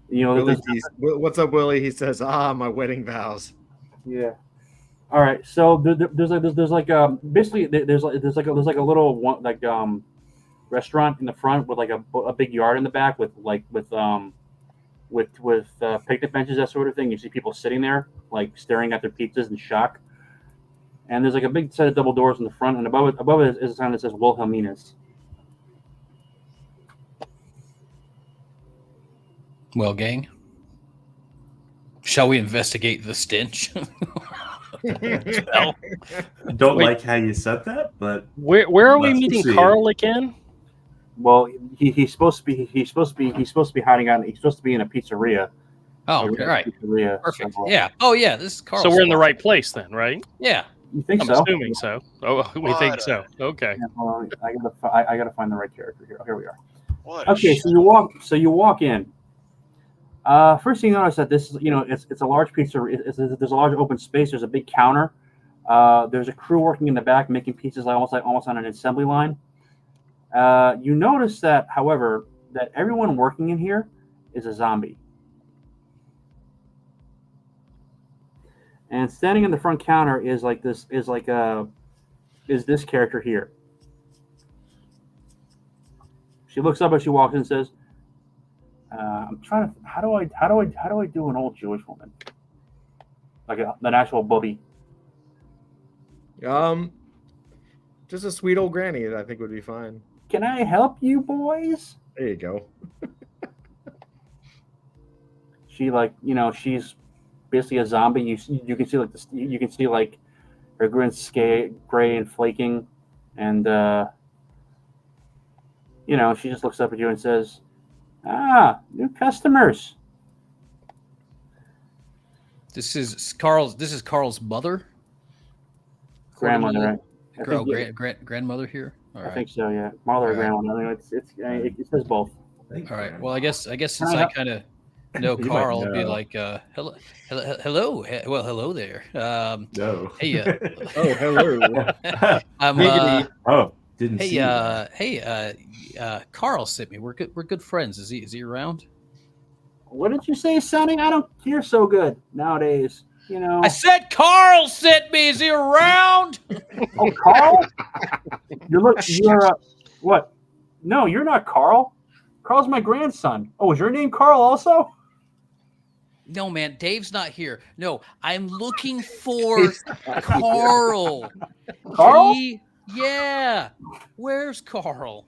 You know, What's up, Willie? He says, my wedding vows. yeah. All right. So there's basically there's like a little one restaurant in the front with like a big yard in the back with picnic benches, that sort of thing. You see people sitting there like staring at their pizzas in shock. And there's like a big set of double doors in the front, and above it is a sign that says Wilhelmina's. Well, gang, shall we investigate the stench? I don't like how you said that, but where are we let's meeting see. Carl again? Well, he's supposed to be hiding out. He's supposed to be in a pizzeria. Oh, A right. Pizzeria. Perfect. So, Yeah. Oh, yeah. This is Carl. So we're in the right place then, right? Yeah. You think I'm so? assuming so. Oh, we think so. Okay. Yeah, hold on. I gotta find the right character here. Here we are. What a Okay, shit. so you walk in. First thing you notice that this is, it's a large pizza. There's a large open space. There's a big counter. There's a crew working in the back making pizzas almost on an assembly line. You notice that, however, that everyone working in here is a zombie. And standing in the front counter is this character here. She looks up as she walks in and says, "I'm trying to. How do I do an old Jewish woman? Like an actual bubby." Just a sweet old granny that I think would be fine. Can I help you, boys? There you go. She she's basically a zombie. You can see like her grin's gray and flaking, and she just looks up at you and says, new customers. This is Carl's mother. Grandmother, right? Grandmother here. All I right. think so, yeah. Mother or All right. grandmother. It says both. All right. Well, I guess since I kind of know You Carl, might it'd be know. like, hello. Well, hello there. no. Hey, Oh, hello. I'm. Oh, didn't Hey, see. Carl sent me. We're good friends. Is he around? What did you say, Sonny? I don't hear so good nowadays. I said Carl sent me. Is he around? Oh, Carl? You're what? No, you're not Carl. Carl's my grandson. Oh, is your name Carl also? No, man. Dave's not here. No, I'm looking for Carl. Carl? Yeah. Where's Carl?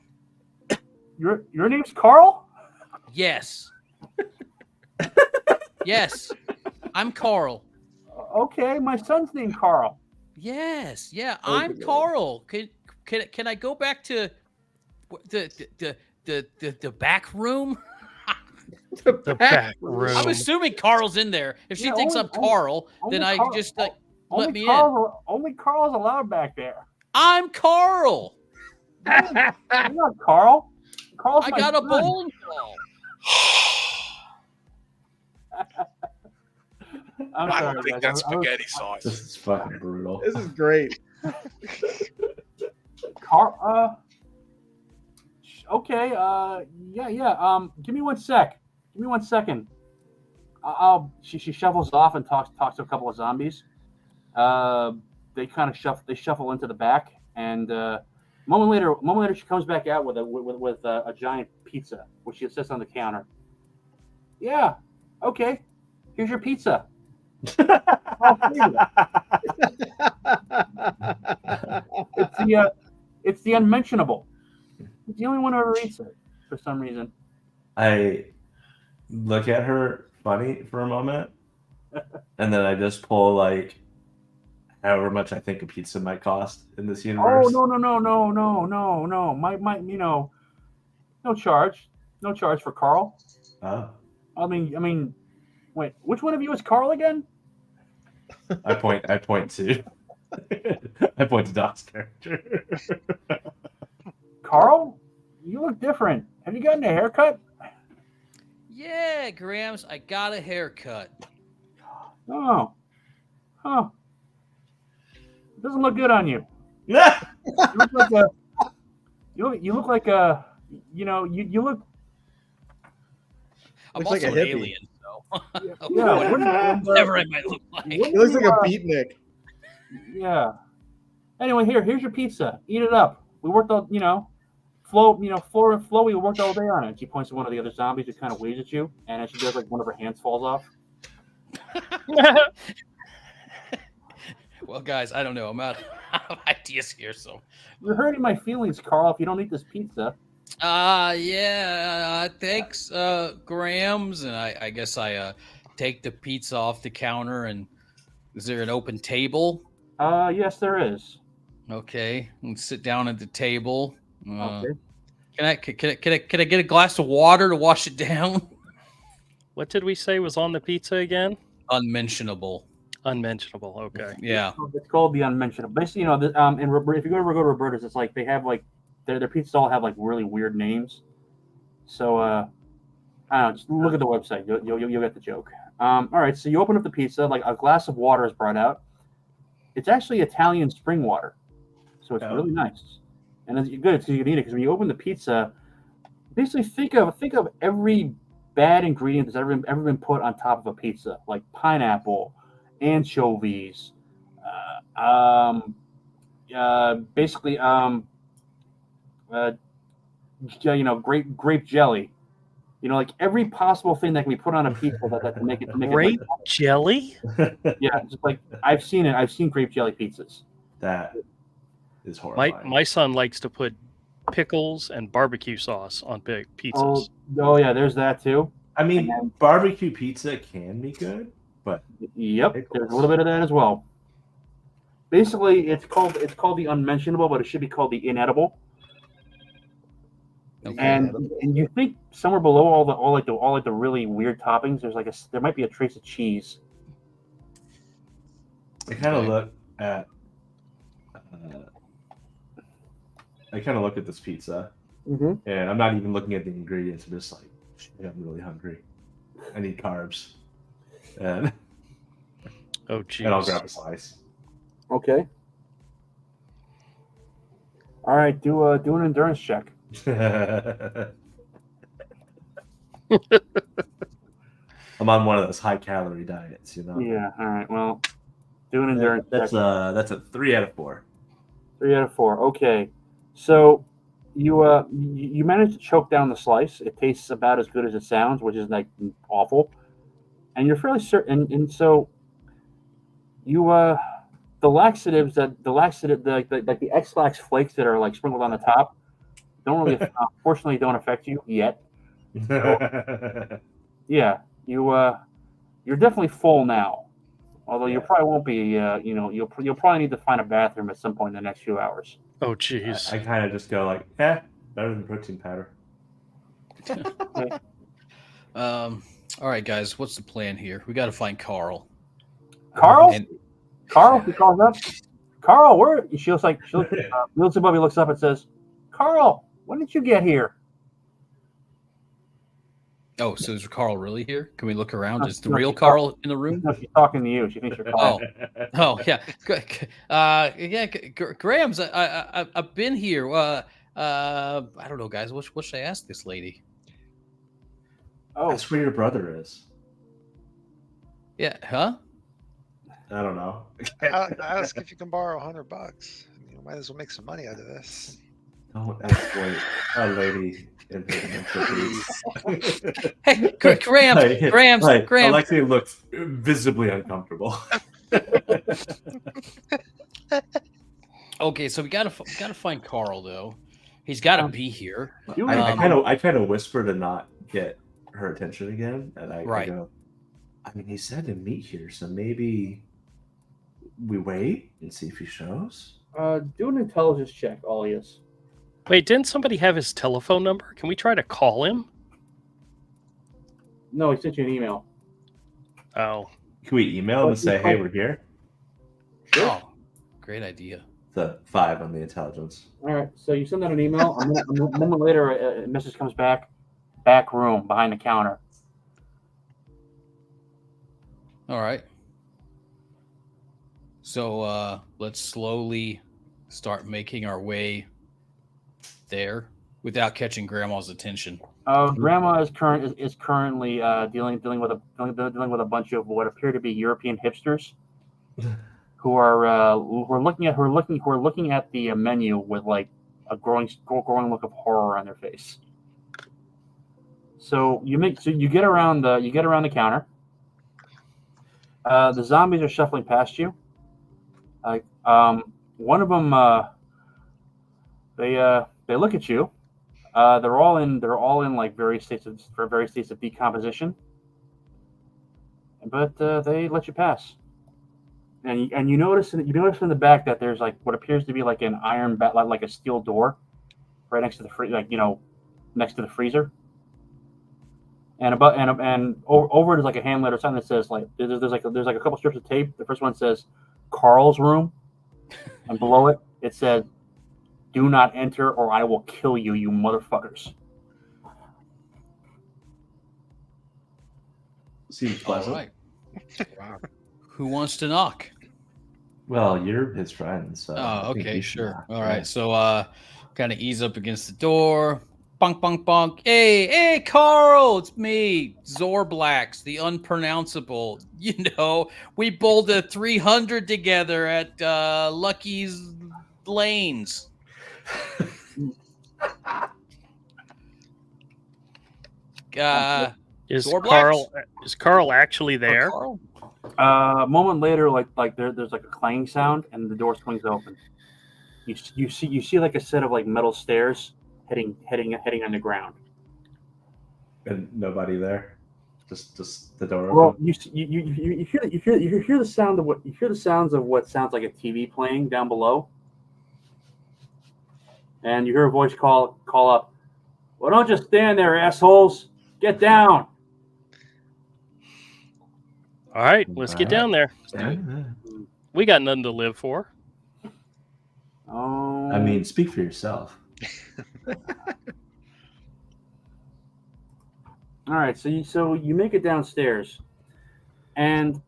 Your name's Carl? Yes. Yes. I'm Carl. Okay, my son's named Carl. Yes. Yeah, I'm Carl. Can I go back to the back room? The back room. I'm assuming Carl's in there. If she thinks I'm Carl, then I just let me in. Only Carl's allowed back there. I'm Carl. You're not Carl. Carl's I my got a son. bowling ball. I'm I sorry, don't think guys. that's spaghetti sauce. This is fucking brutal. This is great. Carl. Okay. Yeah. Give me 1 sec. Give me 1 second. She shuffles off and talks to a couple of zombies. They kind of shuffle into the back, and a moment later she comes back out with a giant pizza, which she sits on the counter. Yeah. Okay. Here's your pizza. It's the unmentionable. It's the only one who ever eats it for some reason. I look at her funny for a moment, and then I just pull like however much I think a pizza might cost in this universe. Oh no! No charge for Carl. Oh. I mean, wait, which one of you is Carl again? I point to Doc's character. Carl, you look different. Have you gotten a haircut? Yeah, Grams, I got a haircut. Oh, huh. It doesn't look good on you. You look like a. You look like a. You look. I'm Looks like also a an hippie. alien, so Yeah, whatever I might look like. He looks like a beatnik. Yeah. Anyway, here's your pizza. Eat it up. We worked all, Flo, Flora and Chloe worked all day on it. She points to one of the other zombies who kind of waves at you, and as she does, like one of her hands falls off. Well, guys, I don't know. I'm out of ideas here, so. You're hurting my feelings, Carl. If you don't eat this pizza. Yeah. Thanks, Grams, and I guess I take the pizza off the counter. And is there an open table? Yes, there is. Okay, and sit down at the table. Okay. Can I get a glass of water to wash it down? What did we say was on the pizza again? Unmentionable. Unmentionable. Okay. Yeah. It's called the unmentionable. Basically, if you go to Roberta's, it's like they have like their pizzas all have like really weird names. So I don't know, just look at the website. You'll get the joke. All right, so you open up the pizza, like a glass of water is brought out. It's actually Italian spring water, so it's really nice. And it's good because you can eat it. Because when you open the pizza, basically think of every bad ingredient that's ever been put on top of a pizza, like pineapple, anchovies, basically grape jelly. Like every possible thing that can be put on a pizza that can make it Grape jelly? Yeah, just like I've seen it. I've seen grape jelly pizzas. That is horrifying. My son likes to put pickles and barbecue sauce on big pizzas. Oh yeah, there's that too. I mean, barbecue pizza can be good, but yep, there's a little bit of that as well. Basically, it's called the unmentionable, but it should be called the inedible. Okay. And you think somewhere below all the really weird toppings, there might be a trace of cheese. I kind of look at this pizza, and I'm not even looking at the ingredients. I'm just like, shit, I'm really hungry. I need carbs, and oh geez. And I'll grab a slice. Okay. All right, do an endurance check. I'm on one of those high calorie diets, Yeah. All right. Well, do an endurance check. That's a 3 out of 4. 3 out of 4. Okay. So you managed to choke down the slice. It tastes about as good as it sounds, which is like awful. And you're fairly certain. And so you the laxatives like the X-Lax flakes that are like sprinkled on the top don't really fortunately don't affect you yet. So, yeah, you're definitely full now. Although you probably won't be. You'll probably need to find a bathroom at some point in the next few hours. Oh jeez. I kind of just go like, better than protein powder. All right, guys, what's the plan here? We got to find Carl. Carl? Carl? He calls up. Carl, where? She looks Bubby looks up and says, Carl, when did you get here? Oh, so is Carl really here? Can we look around? Is the real Carl in the room? No, she's talking to you. She thinks you're Carl. Oh, yeah. Grams, I've been here. I don't know, guys. What should I ask this lady? Oh, that's where your brother is. Yeah, huh? I don't know. Ask if you can borrow $100. You might as well make some money out of this. Don't exploit a lady in her. Hey, Grams. Alexia looks visibly uncomfortable. Okay, so we gotta find Carl though. He's got to be here. I kind of whisper to not get her attention again, and I go, I mean, he said to meet here, so maybe we wait and see if he shows. Do an intelligence check, Alias. Wait, didn't somebody have his telephone number? Can we try to call him? No, he sent you an email. Oh. Can we email him and say, hey, we're here? Sure. Oh, great idea. The 5 on the intelligence. All right, so you send out an email. A moment later, a message comes back. Back room, behind the counter. All right. So let's slowly start making our way there without catching Grandma's attention. Grandma is currently dealing with a bunch of what appear to be European hipsters who are looking at the menu with like a growing look of horror on their face. So you get around the counter. The zombies are shuffling past you. One of them they look at you. They're all in like various states of decomposition, but they let you pass. And you notice in the back that there's like what appears to be like an iron like a steel door, right next to the next to the freezer. And over it is like a hand letter sign that says like there's like a couple strips of tape. The first one says Carl's room, and below it says, "Do not enter, or I will kill you, you motherfuckers." Seems pleasant. All right. Wow. Who wants to knock? Well, you're his friend, so. I Oh, think okay, you should sure. knock, All right? right. So kind of ease up against the door. Bonk, bonk, bonk. Hey, Carl, it's me, Zorblax, the unpronounceable. You know, we bowled a 300 together at Lucky's Lanes. Is Zorblax? Carl actually Or there? Carl? A moment later, there's like a clanging sound, and the door swings open. You see like a set of like metal stairs heading on the ground. And nobody there. Just the door Well, open. you hear the sound of what sounds like a TV playing down below, and you hear a voice call up. Well, don't just stand there, assholes. Get down. All right, let's get down there. Yeah. We got nothing to live for. Oh, I mean, speak for yourself. all right. So you make it downstairs, and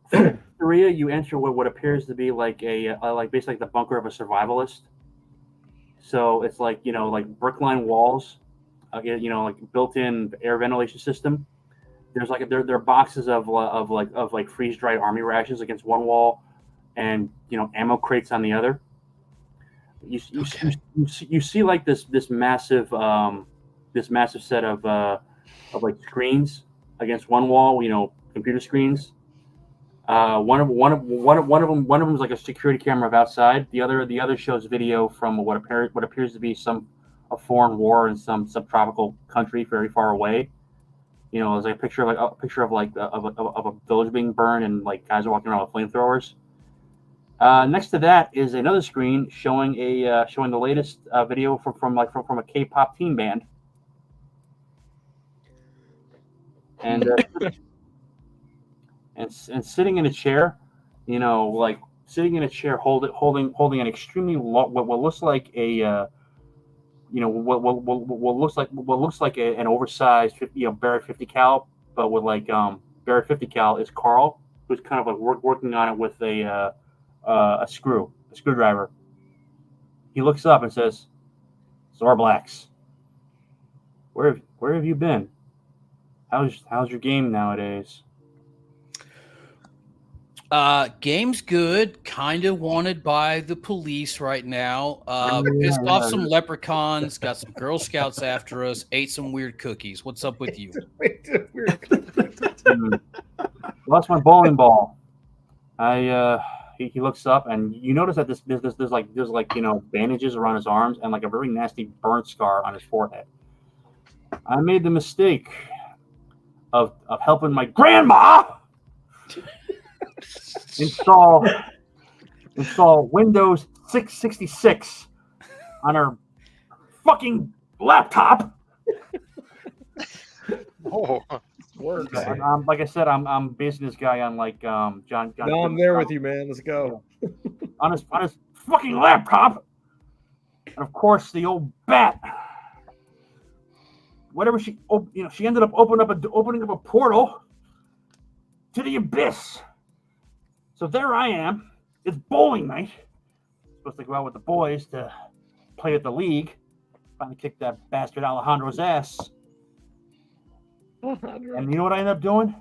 Maria, you enter what appears to be like basically like the bunker of a survivalist. So it's like like brick line walls, like built-in air ventilation system. There's like there are boxes of freeze dried army rations against one wall, and ammo crates on the other. You see like this massive set of like screens against one wall. Computer screens. One of them is like a security camera of outside. The other shows video from what appears to be a foreign war in some subtropical country very far away. There's like a picture of a village being burned and like guys are walking around with flamethrowers. Next to that is another screen showing the latest video from a K-pop teen band. And and sitting in a chair, holding an extremely long, what looks like a what looks like an oversized Barrett 50 cal, but with like Barrett 50 cal is Carl, who's kind of like working on it with a screwdriver. He looks up and says, "Zorblax, where have you been? How's your game nowadays?" Game's good. Kind of wanted by the police right now. Pissed off some leprechauns. Got some Girl Scouts after us. Ate some weird cookies. What's up with you? Lost my bowling ball. He looks up and you notice that there's like bandages around his arms and like a very nasty burn scar on his forehead. I made the mistake of helping my grandma install Windows 666 on her fucking laptop. Oh, Works. Like I said, I'm basing this guy on like John. No, I'm there with you, man. Let's go. On his fucking laptop, and of course the old bat. Whatever she ended up opening up a portal to the abyss. So there I am. It's bowling night. Supposed to go out with the boys to play at the league. Finally kicked that bastard Alejandro's ass. And you know what I ended up doing?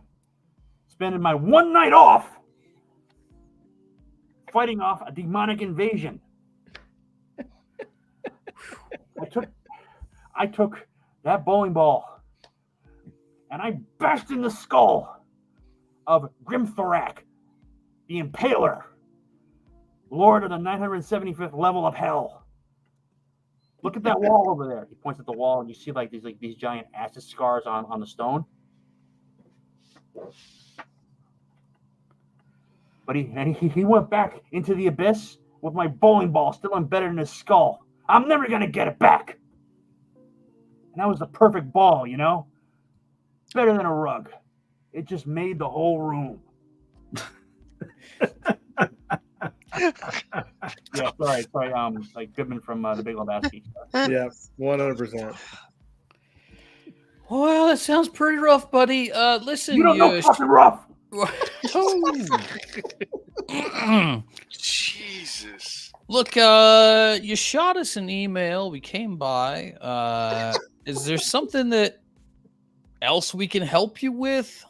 Spending my one night off fighting off a demonic invasion. I took that bowling ball and I bashed in the skull of Grimthorak, the Impaler, Lord of the 975th level of hell. Look at that wall over there. He points at the wall, and you see these giant acid scars on the stone. But he went back into the abyss with my bowling ball still embedded in his skull. I'm never gonna get it back. And that was the perfect ball, you know? Better than a rug. It just made the whole room. Yeah, sorry. Like Goodman from The Big Lebowski. Yeah, 100%. Well, that sounds pretty rough, buddy. Listen, You don't know fucking rough. Jesus. Look, you shot us an email. We came by. Is there something that else we can help you with?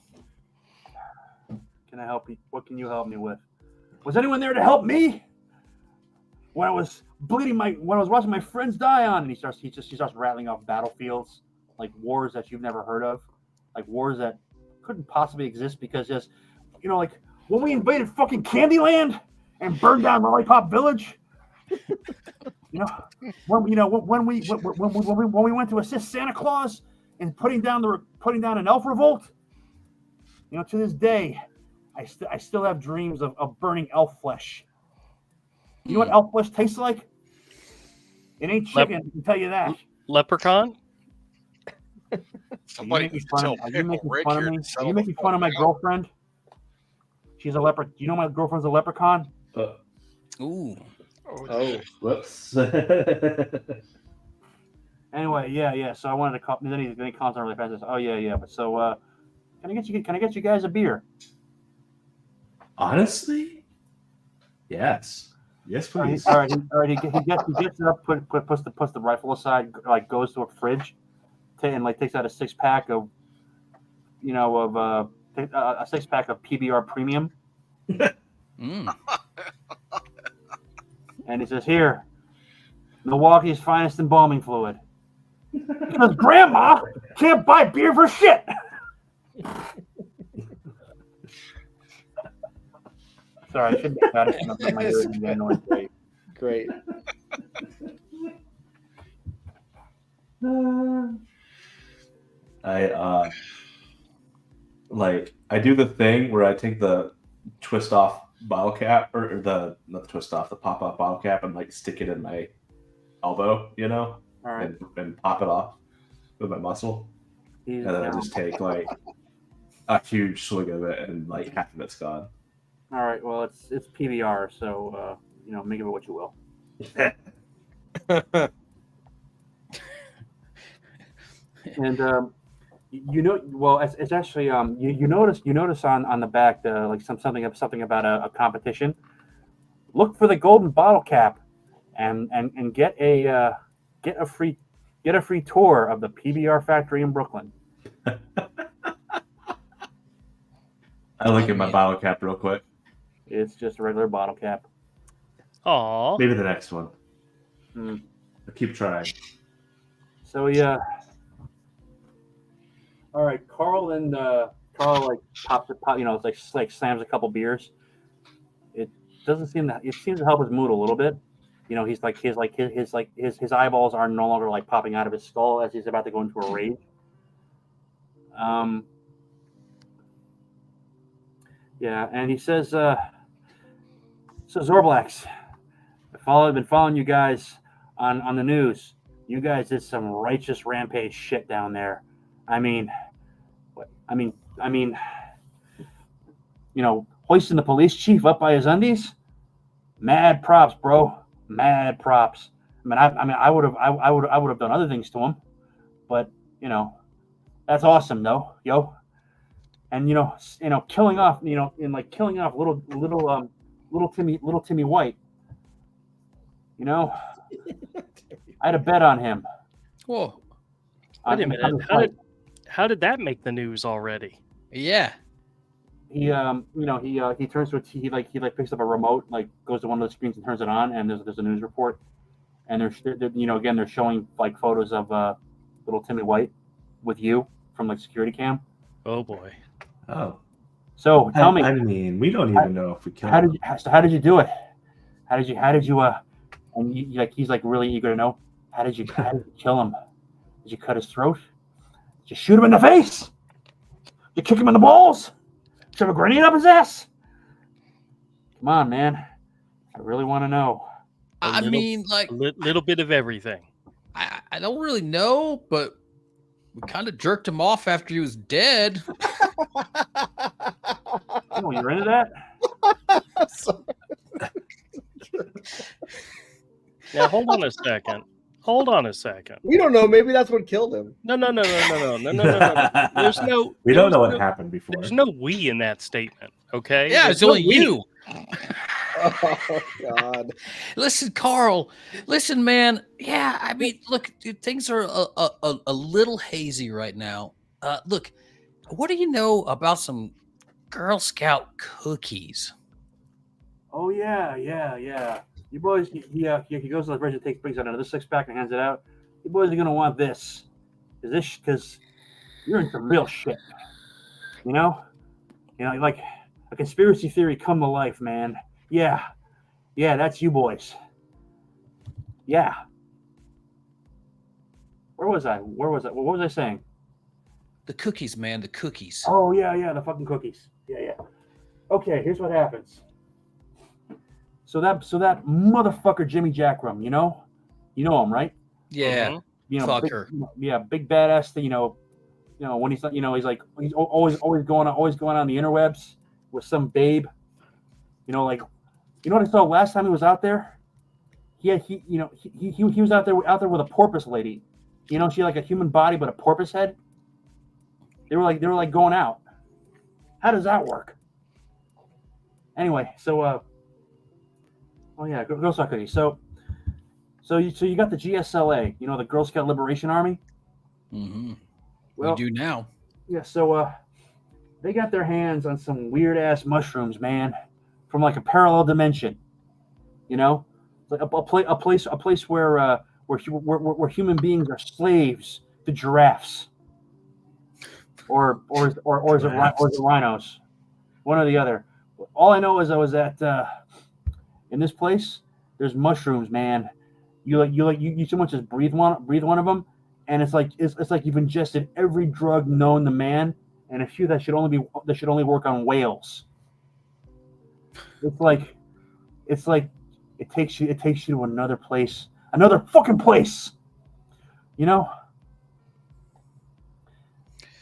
Can I help you? What can you help me with? Was anyone there to help me when I was bleeding when I was watching my friends die on? And he starts rattling off battlefields, like wars that you've never heard of, like wars that couldn't possibly exist because just, you know, like when we invaded fucking Candyland and burned down Lollipop Village. You know, when we went to assist Santa Claus in putting down an elf revolt. You know, to this day, I still have dreams of burning elf flesh. You know what elf flesh tastes like? It ain't chicken, I can tell you that. Leprechaun? Somebody needs to tell Pickle Rick here to Are settle you the making fun of my fuck girlfriend? She's a leprechaun. Do you know my girlfriend's a leprechaun? Ooh. Oh, Whoops. Anyway, yeah. So I wanted to call. Then he calls on really fast. Says, "Oh yeah. But so, can I get you guys a beer?" Honestly, yes, please. All right. He gets it up, puts the rifle aside, like goes to a fridge, and like takes out a 6-pack of, you know, of a 6-pack of PBR Premium. And he says, "Here, Milwaukee's finest embalming fluid." Because Grandma can't buy beer for shit. Sorry, I shouldn't have got it up my ears again. great. I do the thing where I take the twist off bottle cap or the pop off bottle cap and like stick it in my elbow, you know, All right. and pop it off with my muscle. He's And then down. I just take like a huge swig of it and like half of it's gone. All right. Well, it's PBR, so you know, make of it what you will. And you know, well, it's actually you notice on the back like something about a competition. Look for the golden bottle cap, and get a free tour of the PBR factory in Brooklyn. I look at my bottle cap real quick. It's just a regular bottle cap. Aw. Maybe the next one. Hmm. I'll keep trying. So yeah. All right, Carl like pops it, you know, it's like slams a couple beers. It seems to help his mood a little bit. You know, his eyeballs are no longer like popping out of his skull as he's about to go into a rage. Yeah, and he says, so Zorblax, I've been following you guys on the news. You guys did some righteous rampage shit down there. I mean, you know, hoisting the police chief up by his undies. Mad props, bro. Mad props. I would have done other things to him, but you know, that's awesome, though, yo. And you know, killing off little Timmy White. You know, I had a bet on him. Whoa. Wait a minute. How did that make the news already? Yeah. He he turns to he picks up a remote, like goes to one of the screens and turns it on, and there's a news report, and they're showing like photos of little Timmy White with you from like security cam. Oh boy. Oh. So tell me. I mean, we don't even know if we killed him. How did you do it? How did you and he's like really eager to know. How did you kill him? Did you cut his throat? Did you shoot him in the face? Did you kick him in the balls? Shove a grenade up his ass? Come on, man. I really want to know. I mean, like a little bit of everything. I don't really know, but we kind of jerked him off after he was dead. Oh, you're into that? Now hold on a second. We don't know. Maybe that's what killed him. No. There's no. We don't know what happened before. There's no we in that statement. Okay. Yeah, There's it's only you. Oh God. Listen, Carl. Listen, man. Yeah, I mean, look, dude, things are a little hazy right now. Look, what do you know about some Girl Scout cookies? Oh yeah. You boys, he goes to the fridge and brings out another 6-pack and hands it out. You boys are gonna want this, because you're into real shit. You know, like a conspiracy theory come to life, man. Yeah, that's you boys. Yeah. Where was I? What was I saying? The cookies, man. The cookies. Oh yeah, the fucking cookies. Yeah. Okay, here's what happens. So that motherfucker Jimmy Jackrum, you know him, right? Yeah. Fucker. Big badass thing. When he's he's always going on the interwebs with some babe. You know what I saw last time he was out there? He was out there with a porpoise lady. She had like a human body but a porpoise head. They were like going out. How does that work? Anyway, so Girl Scout cookies. So you got the GSLA, the Girl Scout Liberation Army. Mm-hmm. Well, we do now. Yeah. So they got their hands on some weird ass mushrooms, man, from like a parallel dimension. Like a place where human beings are slaves to giraffes, or is it rhinos, one or the other. All I know is I was at in this place. There's mushrooms, man. You so much as breathe one of them, and it's like you've ingested every drug known to man, and a few that should only work on whales. It's like it takes you to another place, another fucking place.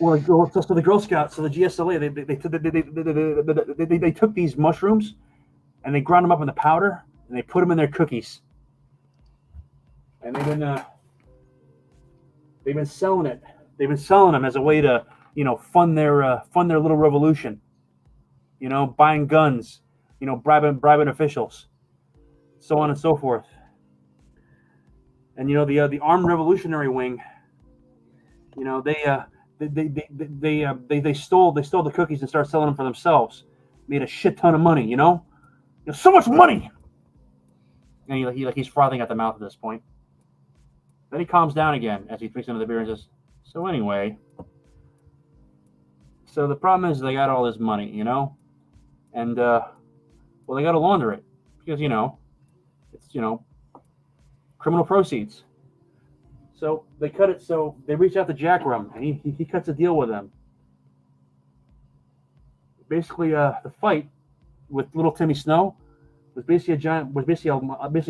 Well, so the Girl Scouts, so the GSLA, they took these mushrooms and they ground them up into powder and they put them in their cookies. And they've been selling it. They've been selling them as a way to, fund their little revolution. Buying guns, bribing officials, so on and so forth. And the Armed Revolutionary Wing, they stole the cookies and started selling them for themselves. Made a shit ton of money, so much money. And he's frothing at the mouth at this point. Then he calms down again as he drinks into the beer and says, "So anyway, the problem is they got all this money, and they got to launder it because it's criminal proceeds. So they cut it. So they reach out to Jackrum, and he cuts a deal with them. Basically, the fight with little Timmy Snow was basically a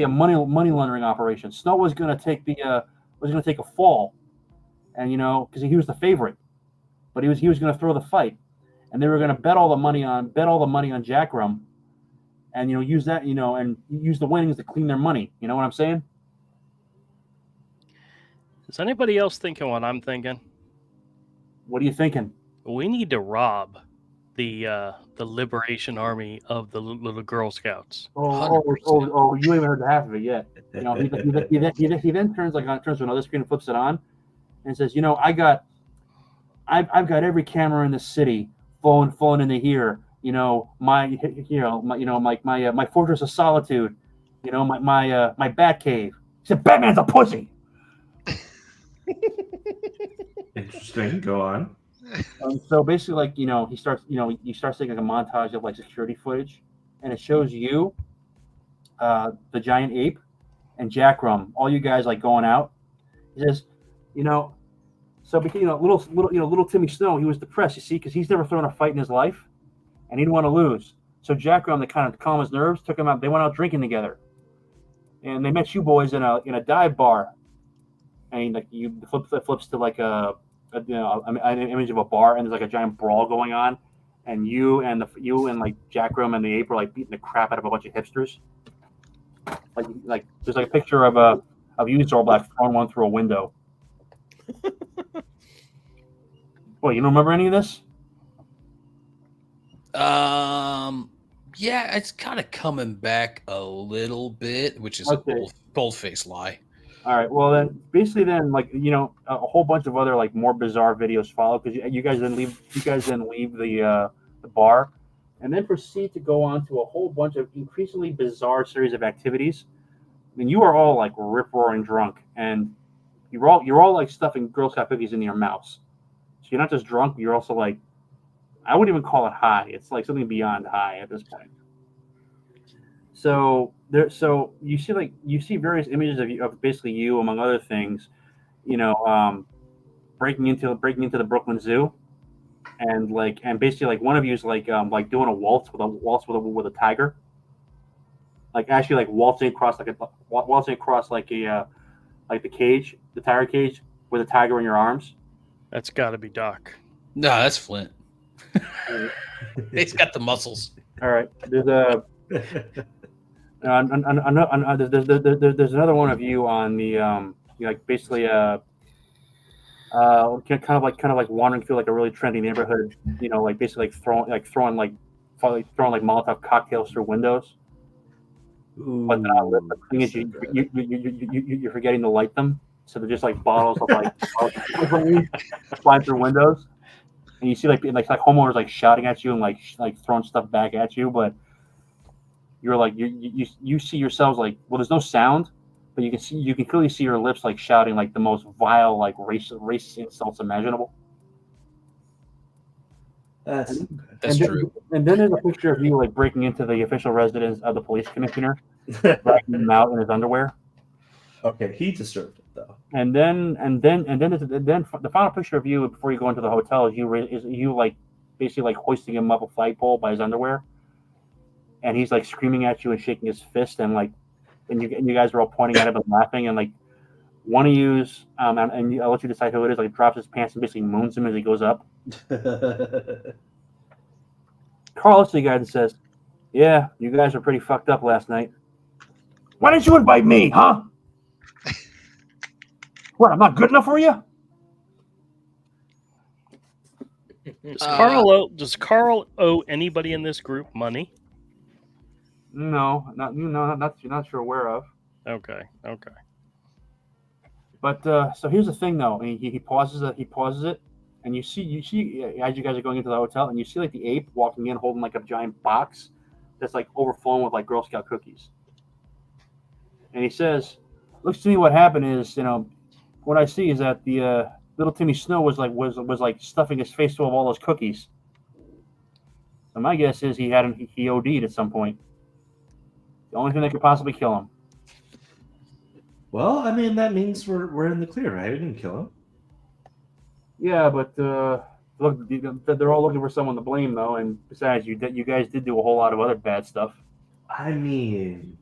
money laundering operation. Snow was going to take a fall, and because he was the favorite, but he was going to throw the fight, and they were going to bet all the money on Jackrum, and use that and use the winnings to clean their money. You know what I'm saying? Is anybody else thinking what I'm thinking? What are you thinking? We need to rob the Liberation Army of the little Girl Scouts. Oh! You haven't heard half of it yet. He then turns to another screen and flips it on, and says, "I I've got every camera in the city flowing into here. My fortress of solitude. My bat cave. He said, Batman's a pussy. Interesting. Go on. So basically, he starts taking a montage of security footage, and it shows you, the giant ape, and Jack Rum, all you guys going out. He says, so because little Timmy Snow, he was depressed, you see, because he's never thrown a fight in his life, and he didn't want to lose. So Jack Rum, to kind of calm his nerves, took him out. They went out drinking together, and they met you boys in a dive bar, and it flips to an image of a bar, and there's a giant brawl going on, and you and Jack Rum and the ape are beating the crap out of a bunch of hipsters. There's a picture of you, Zorblack, throwing one through a window. Well, you don't remember any of this? Yeah, it's kind of coming back a little bit, which is Okay. a bold-faced lie. All right. Well, then basically, then a whole bunch of other more bizarre videos follow, because you guys then leave the bar, and then proceed to go on to a whole bunch of increasingly bizarre series of activities. I mean, you are all rip roaring drunk, and you're all stuffing Girl Scout cookies into your mouths. So you're not just drunk, you're also I wouldn't even call it high. It's something beyond high at this point. So you see various images of basically you, among other things, breaking into the Brooklyn Zoo, and basically one of you is doing a waltz with a tiger, actually waltzing across the cage, the tiger cage, with a tiger in your arms. That's got to be Doc. No, that's Flint. He's got the muscles. All right, there's there's another one of you on the basically kind of wandering through a really trendy neighborhood, basically throwing Molotov cocktails through windows. But the thing is, you're forgetting to light them, so they're just bottles of flying through windows, and you see homeowners shouting at you and throwing stuff back at you, but you're you see yourselves well, there's no sound, but you can clearly see your lips shouting the most vile racist insults imaginable. That's and true. And then there's a picture of you breaking into the official residence of the police commissioner, dragging him out in his underwear. Okay, he deserved it though. And then the final picture of you before you go into the hotel is you basically hoisting him up a flagpole by his underwear, and he's screaming at you and shaking his fist, and you guys are all pointing at him and laughing, and one of you's and I'll let you decide who it is, drops his pants and basically moons him as he goes up. Carl looks at you guys and says, "Yeah, you guys were pretty fucked up last night. Why didn't you invite me, huh? What, I'm not good enough for you?" Does Carl owe anybody in this group money? No, not you're aware of. Okay. But so here's the thing, though. He pauses it, and you see as you guys are going into the hotel, and you see the ape walking in holding a giant box that's overflowing with Girl Scout cookies. And he says, "Looks to me what happened is, what I see is that the little Timmy Snow was stuffing his face full of all those cookies. So my guess is he OD'd at some point. The only thing that could possibly kill him." Well, I mean, that means we're in the clear, right? We didn't kill him. Yeah, but look, they're all looking for someone to blame, though. And besides, you guys did do a whole lot of other bad stuff. I mean,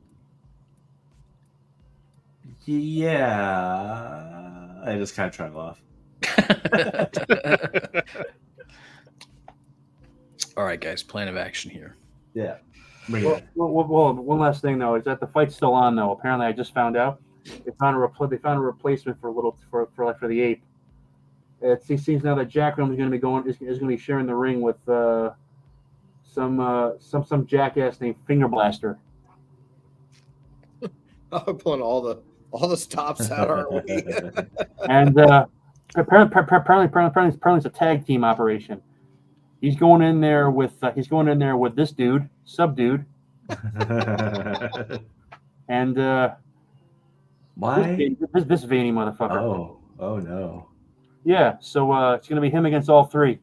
yeah. I just kind of tried off. All right, guys, plan of action here. Yeah. Well, one last thing though is that the fight's still on though. Apparently, I just found out they found a replacement for the ape. It seems now that Jack Rum is going to be sharing the ring with some jackass named Finger Blaster. I'm pulling all the stops out, aren't we? And Apparently it's a tag team operation. He's going in there with this dude, sub dude, and Why? this veiny motherfucker. Oh no. Yeah, so it's gonna be him against all three.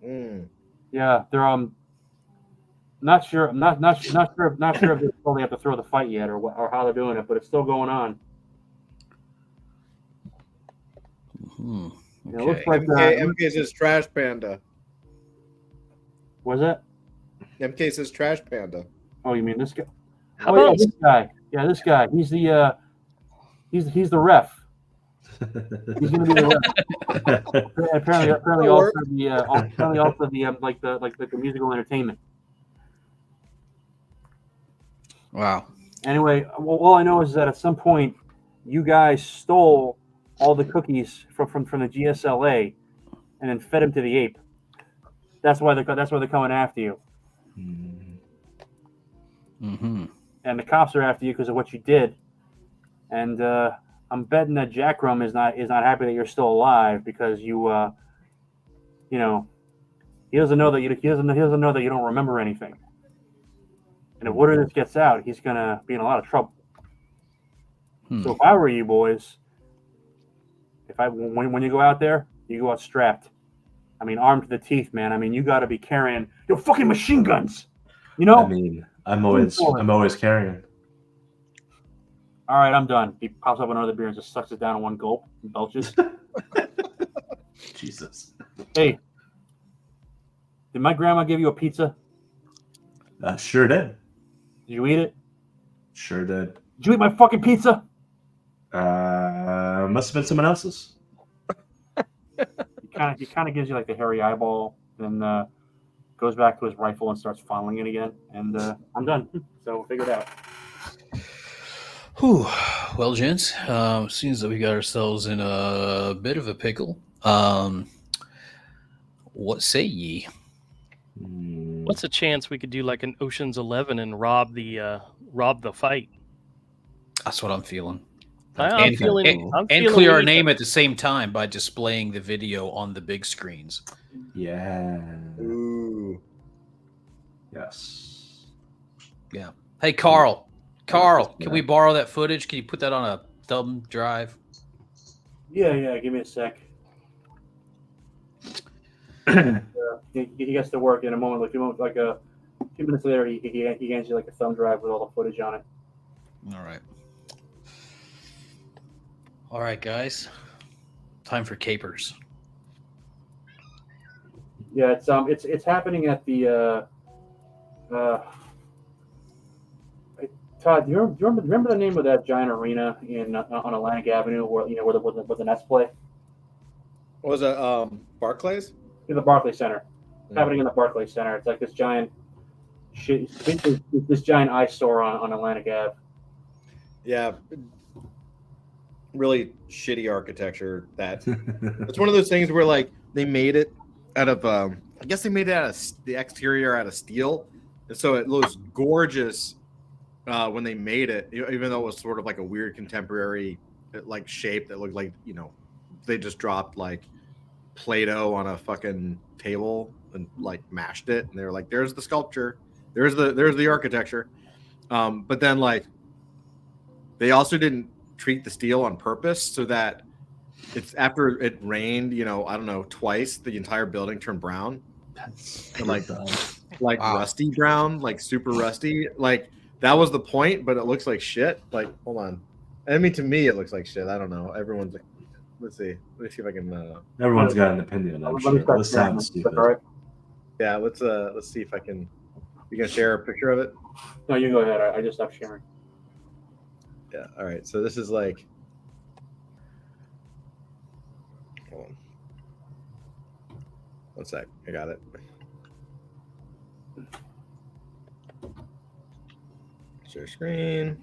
Mm. Yeah, they're not sure. I'm not sure if they have to throw the fight yet or how they're doing it, but it's still going on. Hmm. It looks Okay. like MK says trash panda. was that? MK says trash panda. Oh, you mean this guy? How Oh, yeah, about this guy. Yeah, this guy. He's the ref. He's going to be the ref. Apparently also the like the musical entertainment. Wow. Anyway, all I know is that at some point you guys stole all the cookies from the GSLA and then fed them to the ape. That's why they're coming after you. Mm-hmm. And the cops are after you because of what you did. And I'm betting that Jackrum is not happy that you're still alive because you he doesn't know that you don't remember anything. And if word of this gets out, he's gonna be in a lot of trouble. So if I were you boys, when you go out there, you go out strapped. I mean, armed to the teeth, man. I mean, you got to be carrying your fucking machine guns. You know. I mean, I'm always carrying. All right, I'm done. He pops up another beer and just sucks it down in one gulp and belches. Jesus. Hey, did my grandma give you a pizza? Sure did. Did you eat it? Sure did. Did you eat my fucking pizza? Must have been someone else's. He kind of gives you like the hairy eyeball, then goes back to his rifle and starts fondling it again. And I'm done. So we'll figure it out. Whew. Well, gents, seems that we got ourselves in a bit of a pickle. What say ye? what's a chance we could do like an Ocean's 11 and rob the fight? That's what I'm feeling. I'm feeling clear our weak. name at the same time by displaying the video on the big screens. Yeah. Ooh. Yes. Yeah. Hey, Carl, can we borrow that footage? Can you put that on a thumb drive? Yeah. Give me a sec. He gets to work in a moment. Like a few minutes later, he hands you like a thumb drive with all the footage on it. All right, guys. Time for capers. Yeah, it's happening at the. Todd, do you remember the name of that giant arena on Atlantic Avenue where where the Nets play? What was it? Barclays? In the Barclays Center. It's happening in the Barclays Center. It's like this giant shit. This giant eyesore on Atlantic Ave. Yeah. Really shitty architecture. It's one of those things where like they made it out of I guess they made it out of the exterior out of steel, and so it looks gorgeous when they made it, even though it was sort of like a weird contemporary like shape that looked like they just dropped like Play-Doh on a fucking table and like mashed it, and they were like, "There's the sculpture, there's the architecture," but then like they also didn't treat the steel on purpose so that it's after it rained, I don't know, twice, the entire building turned brown. And like wow. Rusty brown, like super rusty. Like that was the point, but it looks like shit. Like, hold on. I mean, to me, it looks like shit. I don't know. Everyone's like, let's see if I can. Everyone's got an opinion. I'm sure. This sounds stupid. Right. Yeah, let's see if I can. You gonna share a picture of it? No, you go ahead. I just stopped sharing. Yeah. All right. So this is like. Hold on. 1 sec. I got it. Share screen.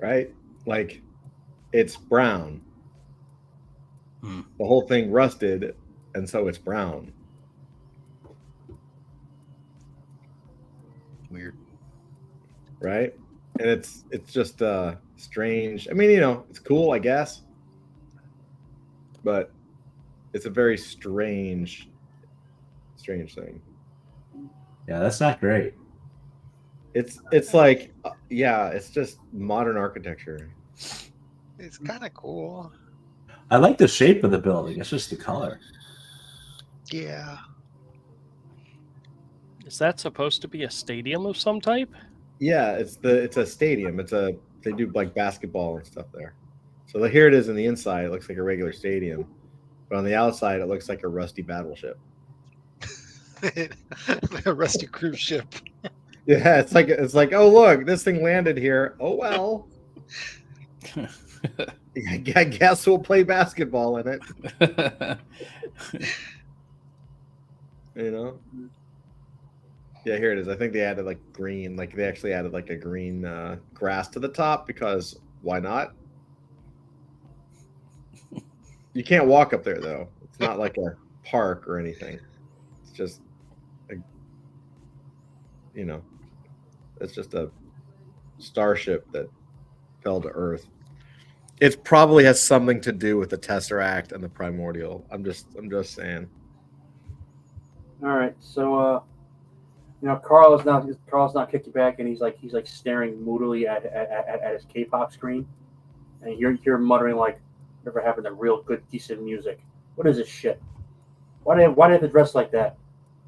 Right? Like it's brown. The whole thing rusted, and so it's brown. right? And it's just strange. I mean, it's cool, I guess, but it's a very strange thing. Yeah, that's not great. It's like it's just modern architecture. It's kind of cool. I like the shape of the building. It's just the color. Yeah. Is that supposed to be a stadium of some type? Yeah, it's a stadium. They do like basketball and stuff there. So here it is in the inside. It looks like a regular stadium, but on the outside, it looks like a rusty battleship. A rusty cruise ship. Yeah, it's like oh look, this thing landed here. Oh well. I guess we'll play basketball in it. Yeah, here it is. I think they added like green, like they actually added like a green grass to the top because why not? You can't walk up there though. It's not like a park or anything. It's just it's just a starship that fell to Earth. It probably has something to do with the Tesseract and the Primordial. I'm just saying. All right, so Carl is not kicking back, and he's like staring moodily at his K-pop screen, and you're muttering like, "Never happened to real good decent music. What is this shit? Why do they have to dress like that?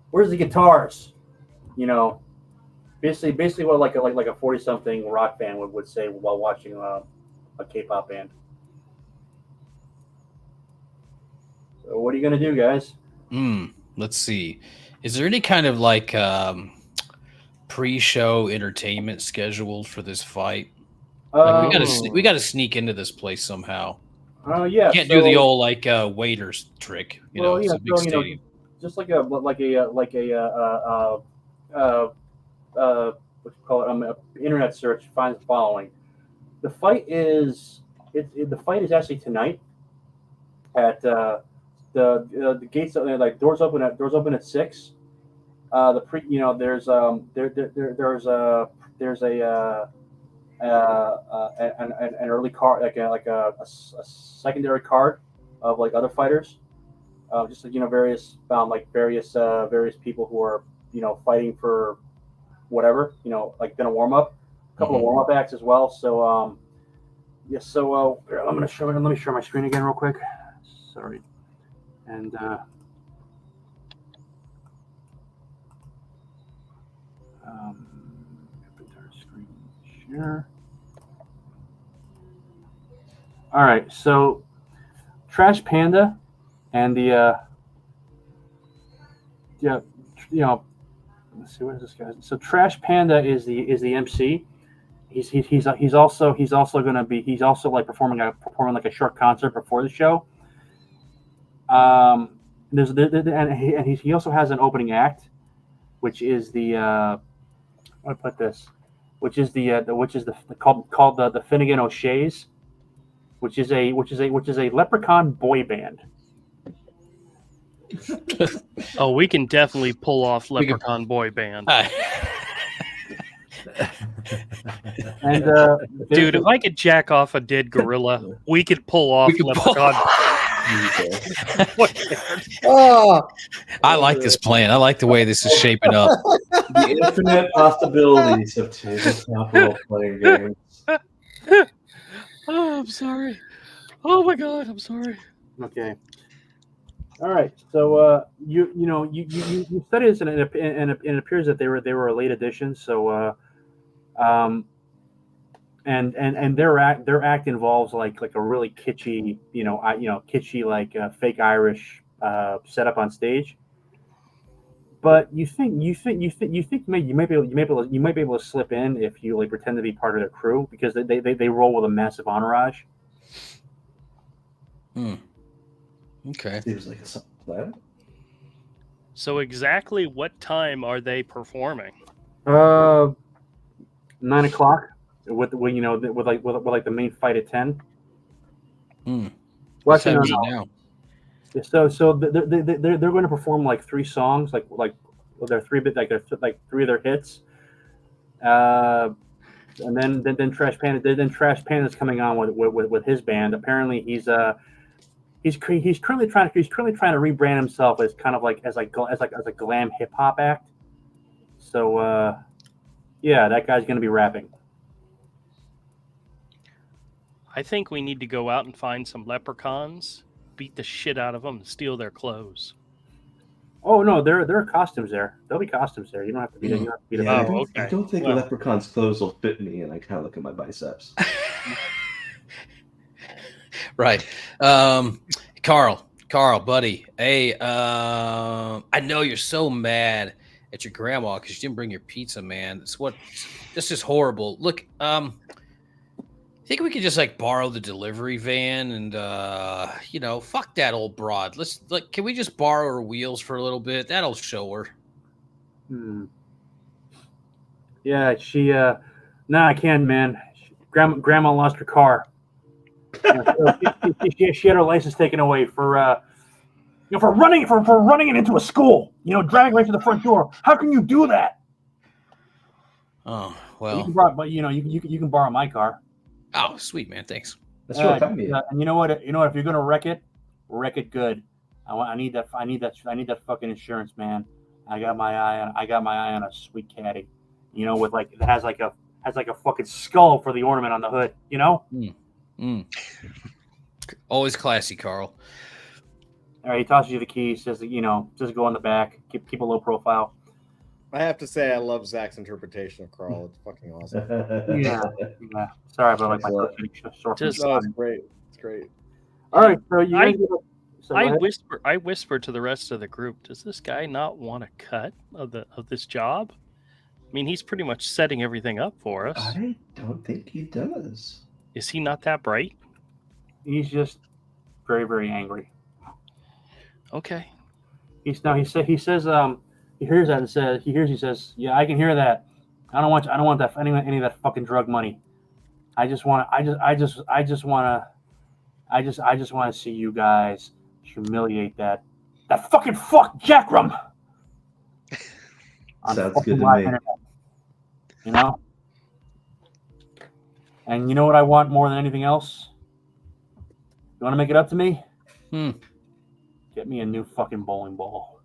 Where's the guitars?" Basically what like a 40-something rock band would say while watching a K-pop band. So what are you gonna do, guys? Let's see. Is there any kind of like pre-show entertainment scheduled for this fight? Like we gotta sneak into this place somehow. Yeah. Can't do the old like waiters trick. It's a big so, stadium. Just like a what you call it, internet search finds the following. The fight is actually tonight at the gates like doors open at 6. There's an early card like a secondary card of like other fighters, just like various people who are fighting for whatever, like gonna warm up, a couple of warm up acts as well. So let me share my screen again real quick. Sorry. And screen share. All right, so Trash Panda and the let's see, what is this guy? So Trash Panda is the MC. He's also going to be like performing like a short concert before the show. He also has an opening act, which is the called the Finnegan O'Shea's, which is a leprechaun boy band. Oh, we can definitely pull off Leprechaun Boy Band. And dude, if I could jack off a dead gorilla, we could pull off Leprechaun. I like this plan. I like the way this is shaping up. The infinite possibilities of tabletop role-playing games. Oh, I'm sorry. Oh my god, I'm sorry. Okay. All right. So you studied this, and it appears that they were a late addition. So and their act involves like a really kitschy like fake Irish setup on stage. But you think you might be able to slip in if you like pretend to be part of their crew, because they roll with a massive entourage. Okay. Seems like a plan. So exactly what time are they performing? 9 o'clock with like the main fight at 10. What's that mean now? So they're going to perform like 3 songs, like their 3 of their hits. And then Trash Panda's coming on with his band. Apparently he's currently trying to rebrand himself as kind of like as a glam hip hop act. So yeah, that guy's going to be rapping. I think we need to go out and find some leprechauns, beat the shit out of them, and steal their clothes. Oh no, there are costumes there. There'll be costumes there. You don't have to be there. You don't have to be there. Yeah, Oh, I okay. don't think Well. Leprechaun's clothes will fit me, and I kind of look at my biceps. Right. Carl, buddy. Hey, I know you're so mad at your grandma because you didn't bring your pizza, man. This is horrible. Look, I think we could just like borrow the delivery van and fuck that old broad. Can we just borrow her wheels for a little bit? That'll show her. Yeah, she nah, I can't, man. Grandma lost her car. She had her license taken away for running it into a school. Driving right to the front door. How can you do that? Oh You well. can borrow, you can borrow my car. Oh, sweet, man. Thanks. That's real kind of you. And you know what? If you're gonna wreck it good. I need that fucking insurance, man. I got my eye on a sweet caddy. With like it has like a fucking skull for the ornament on the hood. Always classy, Carl. All right, he tosses you the keys. Says just go on the back. Keep a low profile. I have to say, I love Zach's interpretation of Carl. It's fucking awesome. Yeah. Sorry about like my short. Just- No, it's great. It's great. All right, so you I- guys so go I ahead. whisper to the rest of the group, does this guy not want a cut of this job? I mean, he's pretty much setting everything up for us. I don't think he does. Is he not that bright? He's just very, very angry. Okay. He says he hears that and he says, yeah, I can hear that. I don't want that any of that fucking drug money. I just want to see you guys humiliate that fucking Jackrum. On Sounds fucking good to live me. internet. And you know what I want more than anything else? You want to make it up to me? Get me a new fucking bowling ball.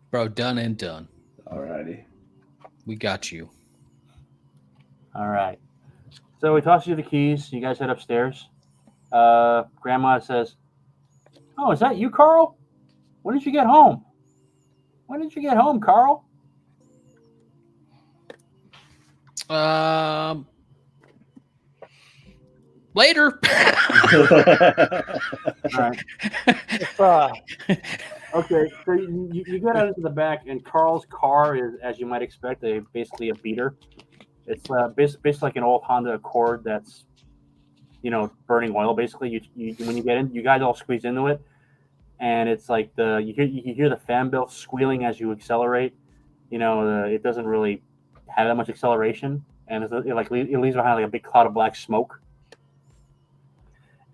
Bro, done and done. Alrighty. We got you. All right. So he tosses you the keys. You guys head upstairs. Grandma says, "Oh, is that you, Carl? When did you get home? Carl?" Later. All right. Okay, so you get out into the back, and Carl's car is, as you might expect, basically a beater. It's basically like an old Honda Accord that's, burning oil. Basically, you when you get in, you guys all squeeze into it, and it's like you hear the fan belt squealing as you accelerate. It doesn't really have that much acceleration, and it leaves behind like a big cloud of black smoke.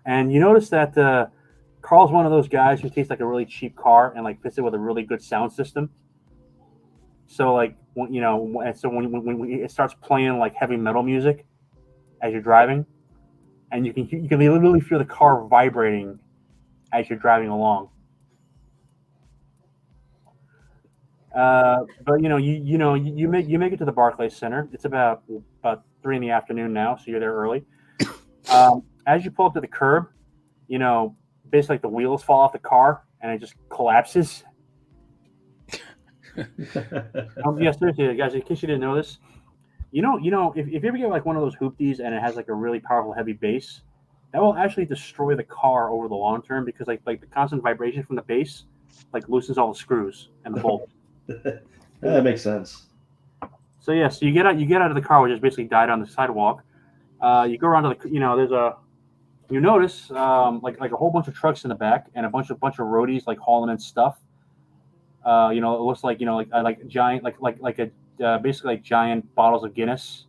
And you notice that Carl's one of those guys who takes like a really cheap car and like fits it with a really good sound system. So like when it starts playing like heavy metal music as you're driving, and you can literally feel the car vibrating as you're driving along. But you make it to the Barclays Center. It's about 3 p.m. now, so you're there early. As you pull up to the curb, basically like the wheels fall off the car and it just collapses. Yeah, seriously, guys, in case you didn't know this, if you ever get like one of those hoopties and it has like a really powerful heavy bass, that will actually destroy the car over the long term because like the constant vibration from the bass like loosens all the screws and the bolt. That makes sense. So yeah, so you get out of the car, which is basically died on the sidewalk. You go around to the you notice like a whole bunch of trucks in the back and a bunch of roadies like hauling in stuff. It looks like like giant basically like giant bottles of Guinness.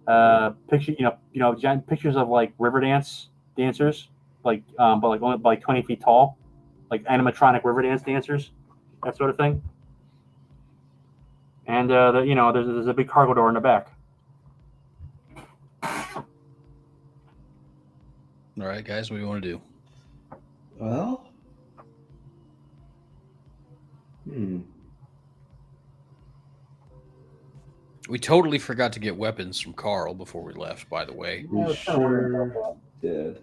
Giant pictures of like river dancers, but only like 20 feet tall, like animatronic river dance dancers, that sort of thing. And there's a big cargo door in the back. All right, guys, what do you want to do? Well, We totally forgot to get weapons from Carl before we left, by the way. we sure did.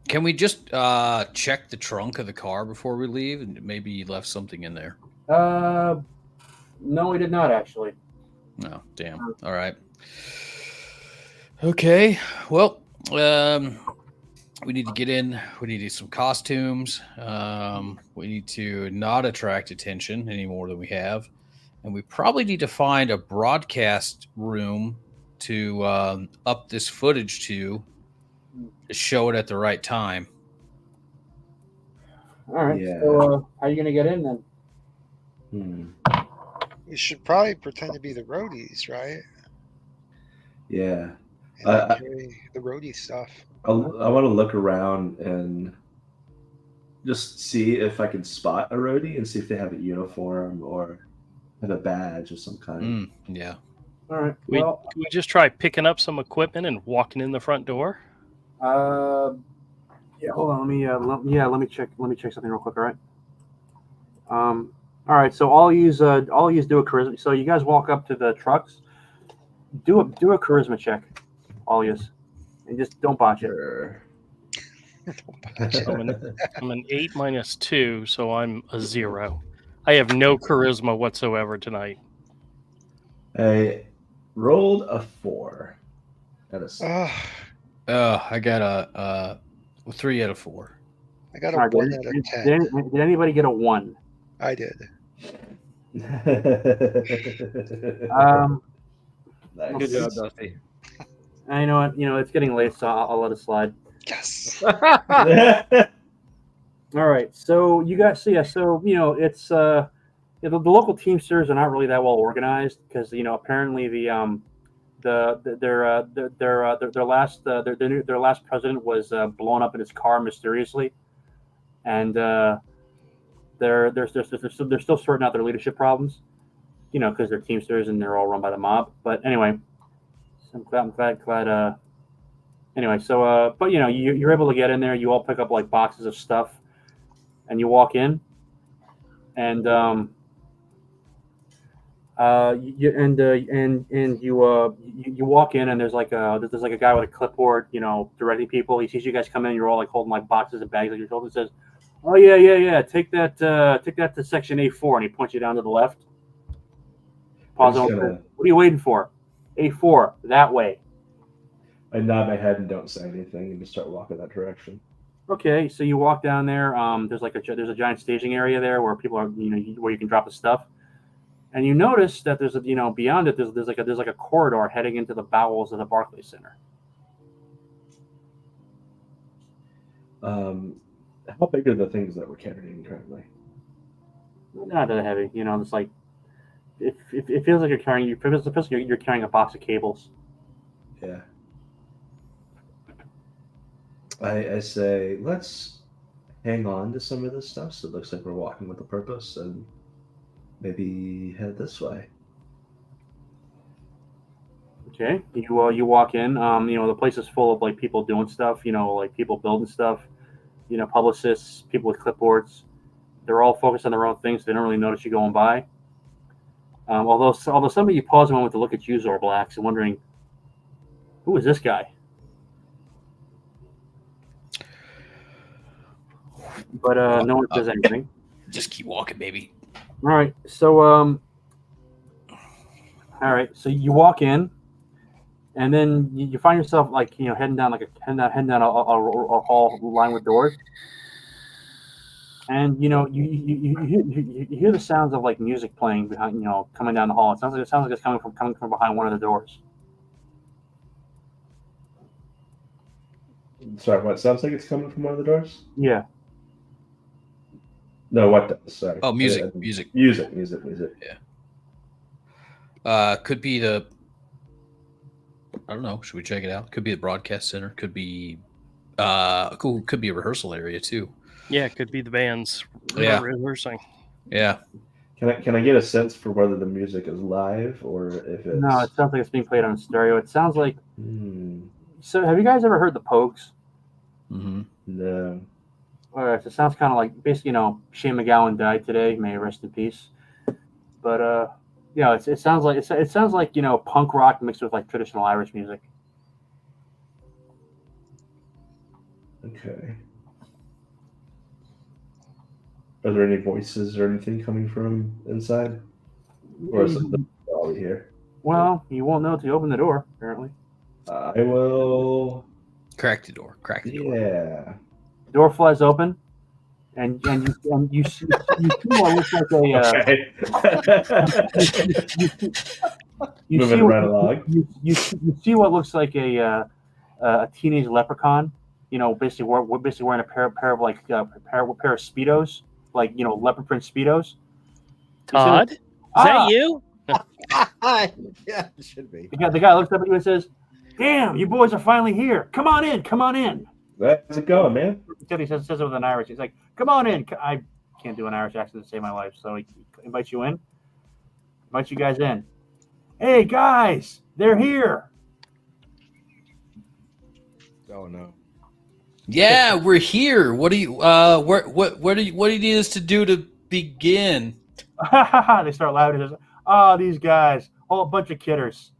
Can we just check the trunk of the car before we leave? And maybe you left something in there. No, we did not actually. No, damn. All right. Okay. Well, we need to get in. We need some costumes. We need to not attract attention any more than we have. And we probably need to find a broadcast room to up this footage to show it at the right time. All right. Yeah. So how are you gonna get in then? We should probably pretend to be the roadies, right? Yeah. And then carry the roadie stuff. I want to look around and just see if I can spot a roadie and see if they have a uniform or have a badge of some kind. Yeah. All right. We just try picking up some equipment and walking in the front door. Yeah. Hold on. Let me check. Let me check something real quick. All right. All right. So I'll use do a charisma. So you guys walk up to the trucks. Do a charisma check. All yous, and just don't botch it. Sure. I'm an 8 minus 2, so I'm a 0. I have no charisma whatsoever tonight. I rolled a 4 out of 6. I got a 3 out of 4. I got a All right, 1 out of 10. Did anybody get a 1? I did. Nice. Good job, Dusty. I know it. It's getting late, so I'll let it slide. Yes. All right. So you guys see, it's the local Teamsters are not really that well organized because apparently their last president was blown up in his car mysteriously, and they're still sorting out their leadership problems, because they're Teamsters and they're all run by the mob. But anyway, I'm glad. Anyway, so but you're able to get in there. You all pick up like boxes of stuff, and you walk in, and you walk in, and there's like a guy with a clipboard, directing people. He sees you guys come in. You're all like holding like boxes and bags on your shoulders. Says, "Oh yeah. Take that to section A4," and he points you down to the left. Pause. What are you waiting for? A4 that way. I nod my head and don't say anything and just start walking that direction. Okay, so you walk down there. There's a giant staging area there where people are, where you can drop the stuff. And you notice that there's beyond it there's like a corridor heading into the bowels of the Barclays Center. How big are the things that we're carrying currently? Not that heavy, it's like it feels like you're carrying you're carrying a box of cables. Yeah. I say let's hang on to some of this stuff so it looks like we're walking with a purpose and maybe head this way. Okay, you walk in. The place is full of like people doing stuff. Like people building stuff. Publicists, people with clipboards. They're all focused on their own things. They don't really notice you going by. Although some of you pause a moment to look at you, Zorblax, and wondering, who is this guy? But no one says anything. Just keep walking, baby. All right. So you walk in, and then you find yourself like heading down heading down a hall lined with doors, and you hear the sounds of like music playing behind coming down the hall. It sounds like it's coming from behind one of the doors. Sorry, what sounds like it's coming from one of the doors? Yeah. No, what does? Sorry. Oh, music. Yeah. Could be the. I don't know. Should we check it out? Could be the broadcast center. Could be. Could be a rehearsal area too. Yeah, it could be the band's Yeah. rehearsing. Yeah. Can I get a sense for whether the music is live or if it's? No, it sounds like it's being played on stereo. It sounds like. Hmm, So, have you guys ever heard the Pogues? Mm-hmm. no. All right, so it sounds kind of like basically, Shane MacGowan died today. May he rest in peace. But yeah, it sounds like it sounds like punk rock mixed with like traditional Irish music. Okay. Are there any voices or anything coming from inside, or is it all here? Well, you won't know until you open the door. Apparently, I will. Crack the door. Crack the door. Yeah. the door flies open, and you see what looks like Moving right along. You see what looks like a teenage leprechaun. Basically wearing a pair of speedos, like leopard print speedos. Todd, is that you? Yeah, it should be. The guy looks up at you and says, "Damn, you boys are finally here. Come on in. Come on in." How's it going, man? He says it with an Irish. He's like, "Come on in." I can't do an Irish accent to save my life, so he invites you in. Invites you guys in. Hey guys, they're here. Oh no. Yeah, we're here. What do you what do you need us to do to begin? They start laughing. Oh, these guys, a bunch of kidders.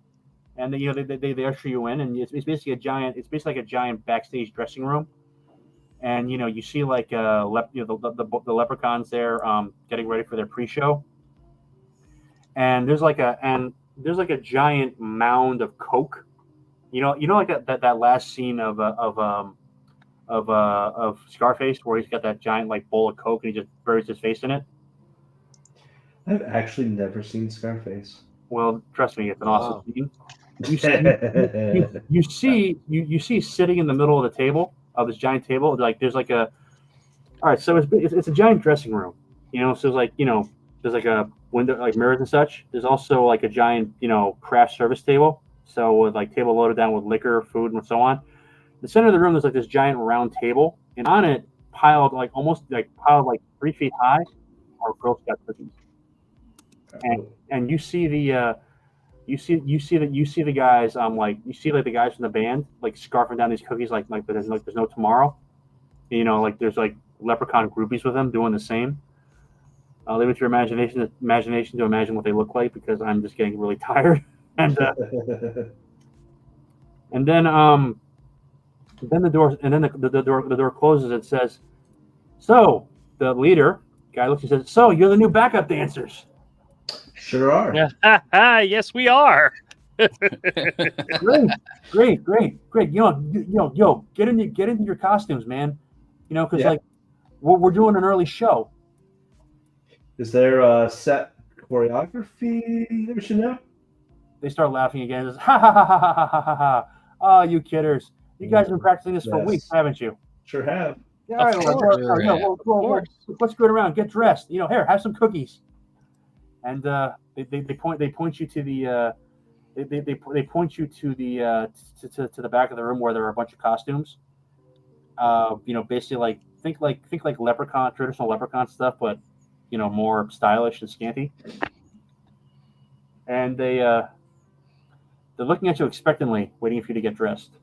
And they usher you in, and it's basically like a giant backstage dressing room. And you see like the leprechauns there getting ready for their pre-show. And there's like a giant mound of coke. Like that last scene of Scarface where he's got that giant like bowl of coke and he just buries his face in it. I've actually never seen Scarface. Well, trust me, it's an awesome Wow. scene. You see sitting in the middle of the table of this giant table, like there's like a. All right, so it's a giant dressing room, so it's like there's like a window, like mirrors and such. There's also like a giant craft service table, so with like table loaded down with liquor, food, and so on. In the center of the room, there's like this giant round table, and on it piled like 3 feet high are Girl Scout cookies, and you see the. You see the guys the guys from the band like scarfing down these cookies like there's no tomorrow. Like there's like leprechaun groupies with them doing the same. I'll leave it to your imagination to imagine what they look like because I'm just getting really tired. And then the door closes. It says, "So the leader guy looks and says, so you're the new backup dancers." Sure are. Yes, we are. Great. Yo, get into your costumes, man. Because like we're doing an early show. Is there a set choreography that we should know? They start laughing again. Says, ha ha ha ha ha ha ha ha! Oh, you kidders! You guys have been practicing this for weeks, haven't you? Sure have. Yeah, all right, let's go around. Get dressed. Here, have some cookies. And they point you to the they point you to the back of the room where there are a bunch of costumes. Basically like think like traditional leprechaun stuff, but more stylish and scanty. And they're looking at you expectantly, waiting for you to get dressed.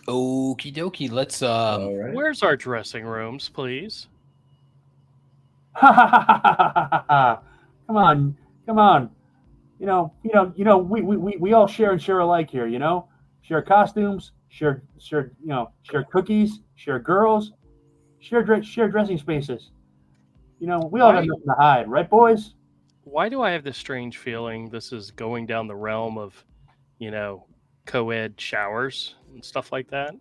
Okie dokie. Let's All right. Where's our dressing rooms, please? Come on. We all share and share alike here, Share costumes, share cookies, share girls, share dressing spaces. We all got nothing to hide, right, boys? Why do I have this strange feeling this is going down the realm of, co-ed showers and stuff like that?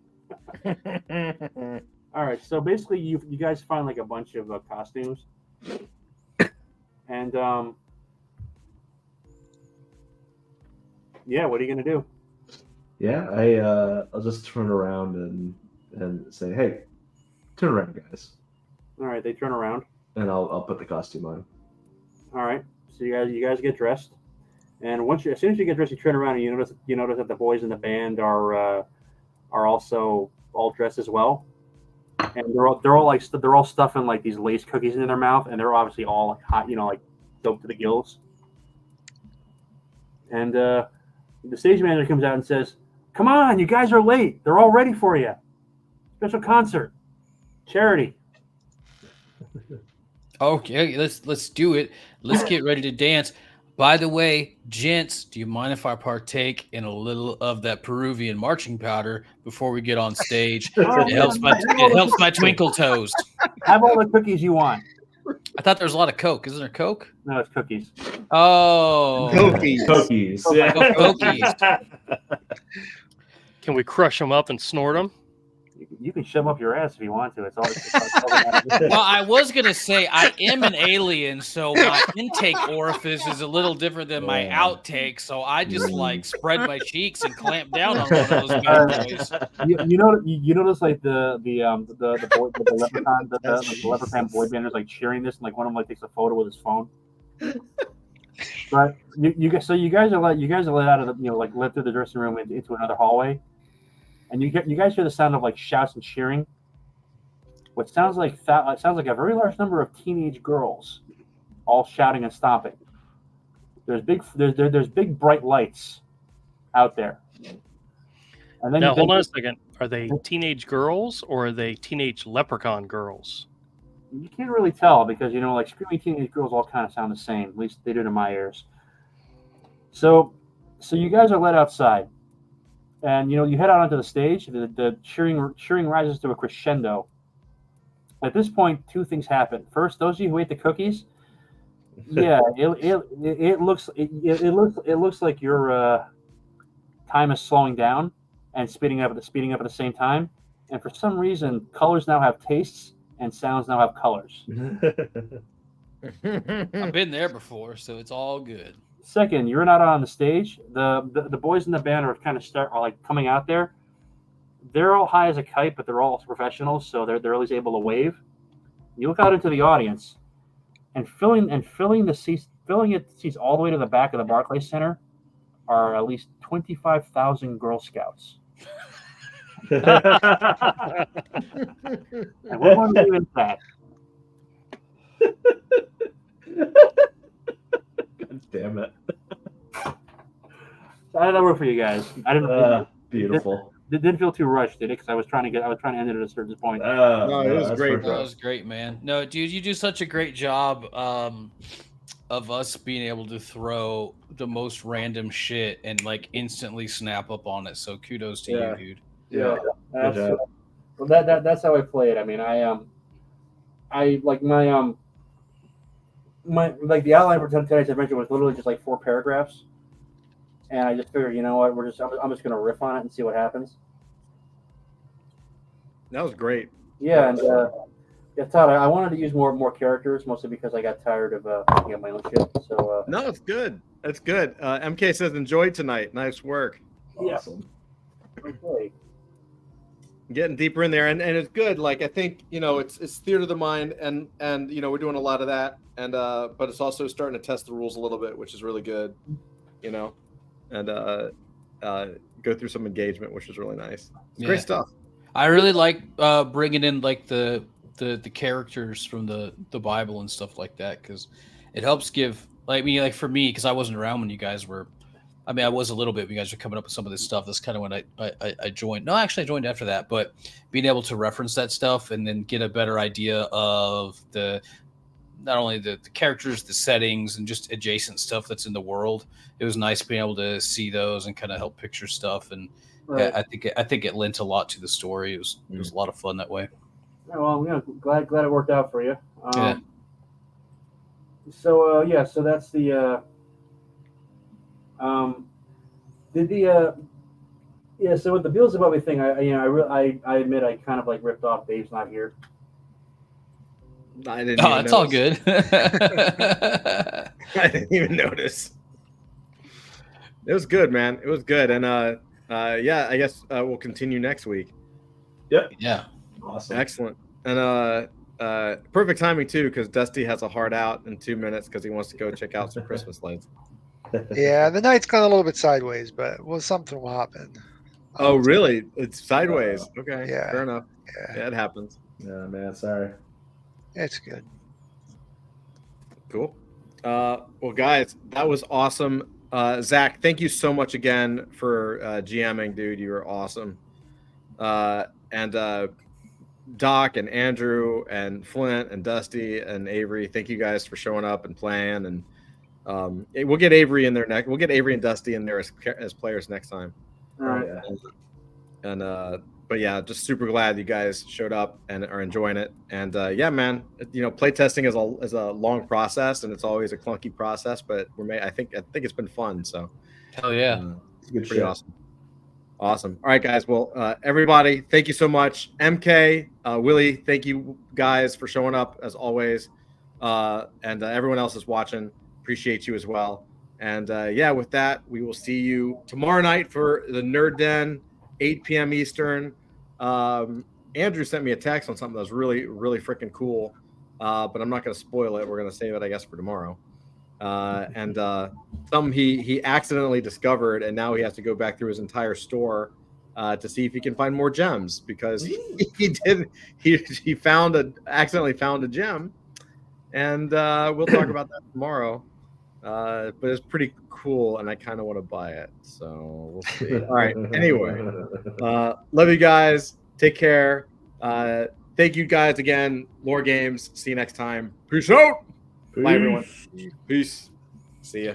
All right, so basically you guys find like a bunch of costumes. And what are you gonna do? Yeah, I'll just turn around and say, hey, turn around, guys. All right, they turn around, and I'll put the costume on. All right, so you guys get dressed, and as soon as you get dressed, you turn around and you notice that the boys in the band are also all dressed as well, and they're all stuffing like these lace cookies in their mouth, and they're obviously all like hot, like doped to the gills. And the stage manager comes out and says, "Come on, you guys are late. They're all ready for you. Special concert, charity." Okay, let's do it. Let's get ready to dance. By the way, gents, do you mind if I partake in a little of that Peruvian marching powder before we get on stage? It helps my twinkle toes. Have all the cookies you want. I thought there was a lot of Coke. Isn't there Coke? No, it's cookies. Oh, Cookies. Yeah. Cookies. Can we crush them up and snort them? You can shove them up your ass if you want to. It's all. Well, I was gonna say I am an alien, so my intake orifice is a little different than my outtake. So I just like spread my cheeks and clamp down on one of those bad boys. You notice like the leprechaun boy banders like cheering this, and like one of them like takes a photo with his phone. But you guys are let out of the let through the dressing room into another hallway. And you guys hear the sound of like shouts and cheering. What sounds like a very large number of teenage girls, all shouting and stomping. There's big bright lights out there. And then now hold on a second. Are they teenage girls or are they teenage leprechaun girls? You can't really tell because like screaming teenage girls all kind of sound the same. At least they do to my ears. So you guys are let outside. And you head out onto the stage. The cheering rises to a crescendo. At this point, two things happen. First, those of you who ate the cookies, yeah, it looks like your time is slowing down and speeding up at the same time. And for some reason, colors now have tastes and sounds now have colors. I've been there before, so it's all good. Second, you're not on the stage. The boys in the band are like coming out there. They're all high as a kite, but they're all professionals, so they're always able to wave. You look out into the audience, and filling the seats all the way to the back of the Barclays Center are at least 25,000 Girl Scouts. And we're going to leave it at that. God damn it. I had that work for you guys. I didn't. Beautiful. It didn't feel too rushed, did it? Because I was trying to end it at a certain point. No, it was great. That was great, man. No, dude, you do such a great job of us being able to throw the most random shit and like instantly snap up on it. So kudos to you, dude. Yeah. Well, that's how I play it. I mean, I like my like the outline for tonight's adventure was literally just like 4 paragraphs, and I just figured, you know what, I'm just gonna riff on it and see what happens. That was great. Yeah, and yeah, Todd, I wanted to use more characters, mostly because I got tired of making up my own shit. So no, it's good. It's good. MK says enjoyed tonight. Nice work. Awesome. Yeah. Okay. Getting deeper in there, and it's good. Like I think it's theater of the mind, and we're doing a lot of that, and but it's also starting to test the rules a little bit, which is really good, and go through some engagement, which is really nice. It's great stuff. I really like bringing in like the characters from the Bible and stuff like that, because it helps give like for me, because I wasn't around when you guys were. I mean, I was a little bit when you guys were coming up with some of this stuff. That's kind of when I joined. No, actually, I joined after that. But being able to reference that stuff and then get a better idea of not only the characters, the settings, and just adjacent stuff that's in the world. It was nice being able to see those and kind of help picture stuff. And Right. I think it lent a lot to the story. It was a lot of fun that way. Yeah, well, glad it worked out for you. Yeah. So so that's the. So with the Beelzebub thing, I admit I kind of like ripped off Dave's Not Here. I didn't. Oh, it's all good. I didn't even notice. It was good, man. It was good, and yeah, I guess we'll continue next week. Yep. Yeah. Awesome. Excellent, and perfect timing too, because Dusty has a hard out in 2 minutes because he wants to go check out some Christmas lights. Yeah, the night's gone a little bit sideways, but something will happen. Oh, really? It's sideways. Okay. Yeah. Fair enough. Yeah. Yeah, it happens. Yeah, man. Sorry. It's good. Cool. Well, guys, that was awesome. Zach, thank you so much again for GMing, dude. You were awesome. And Doc and Andrew and Flint and Dusty and Avery, thank you guys for showing up and playing. And we'll get Avery in there next. We'll get Avery and Dusty in there as players next time. All right. And but yeah, just super glad you guys showed up and are enjoying it. And yeah, man, play testing is a long process and it's always a clunky process, but I think it's been fun. So hell yeah, it's been pretty awesome. Awesome. All right, guys. Well, everybody, thank you so much. MK, Willie, thank you guys for showing up as always. And everyone else is watching. Appreciate you as well. And yeah, with that, we will see you tomorrow night for the Nerd Den, 8 p.m. Eastern. Andrew sent me a text on something that was really, really freaking cool. But I'm not going to spoil it. We're going to save it, I guess, for tomorrow. And something he accidentally discovered, and now he has to go back through his entire store to see if he can find more gems because he accidentally found a gem, and we'll talk about that tomorrow. But it's pretty cool, and I kind of want to buy it, so we'll see. All right. Anyway, love you guys. Take care. Thank you guys again. Lore Games. See you next time. Peace out. Bye, everyone. Peace. See ya.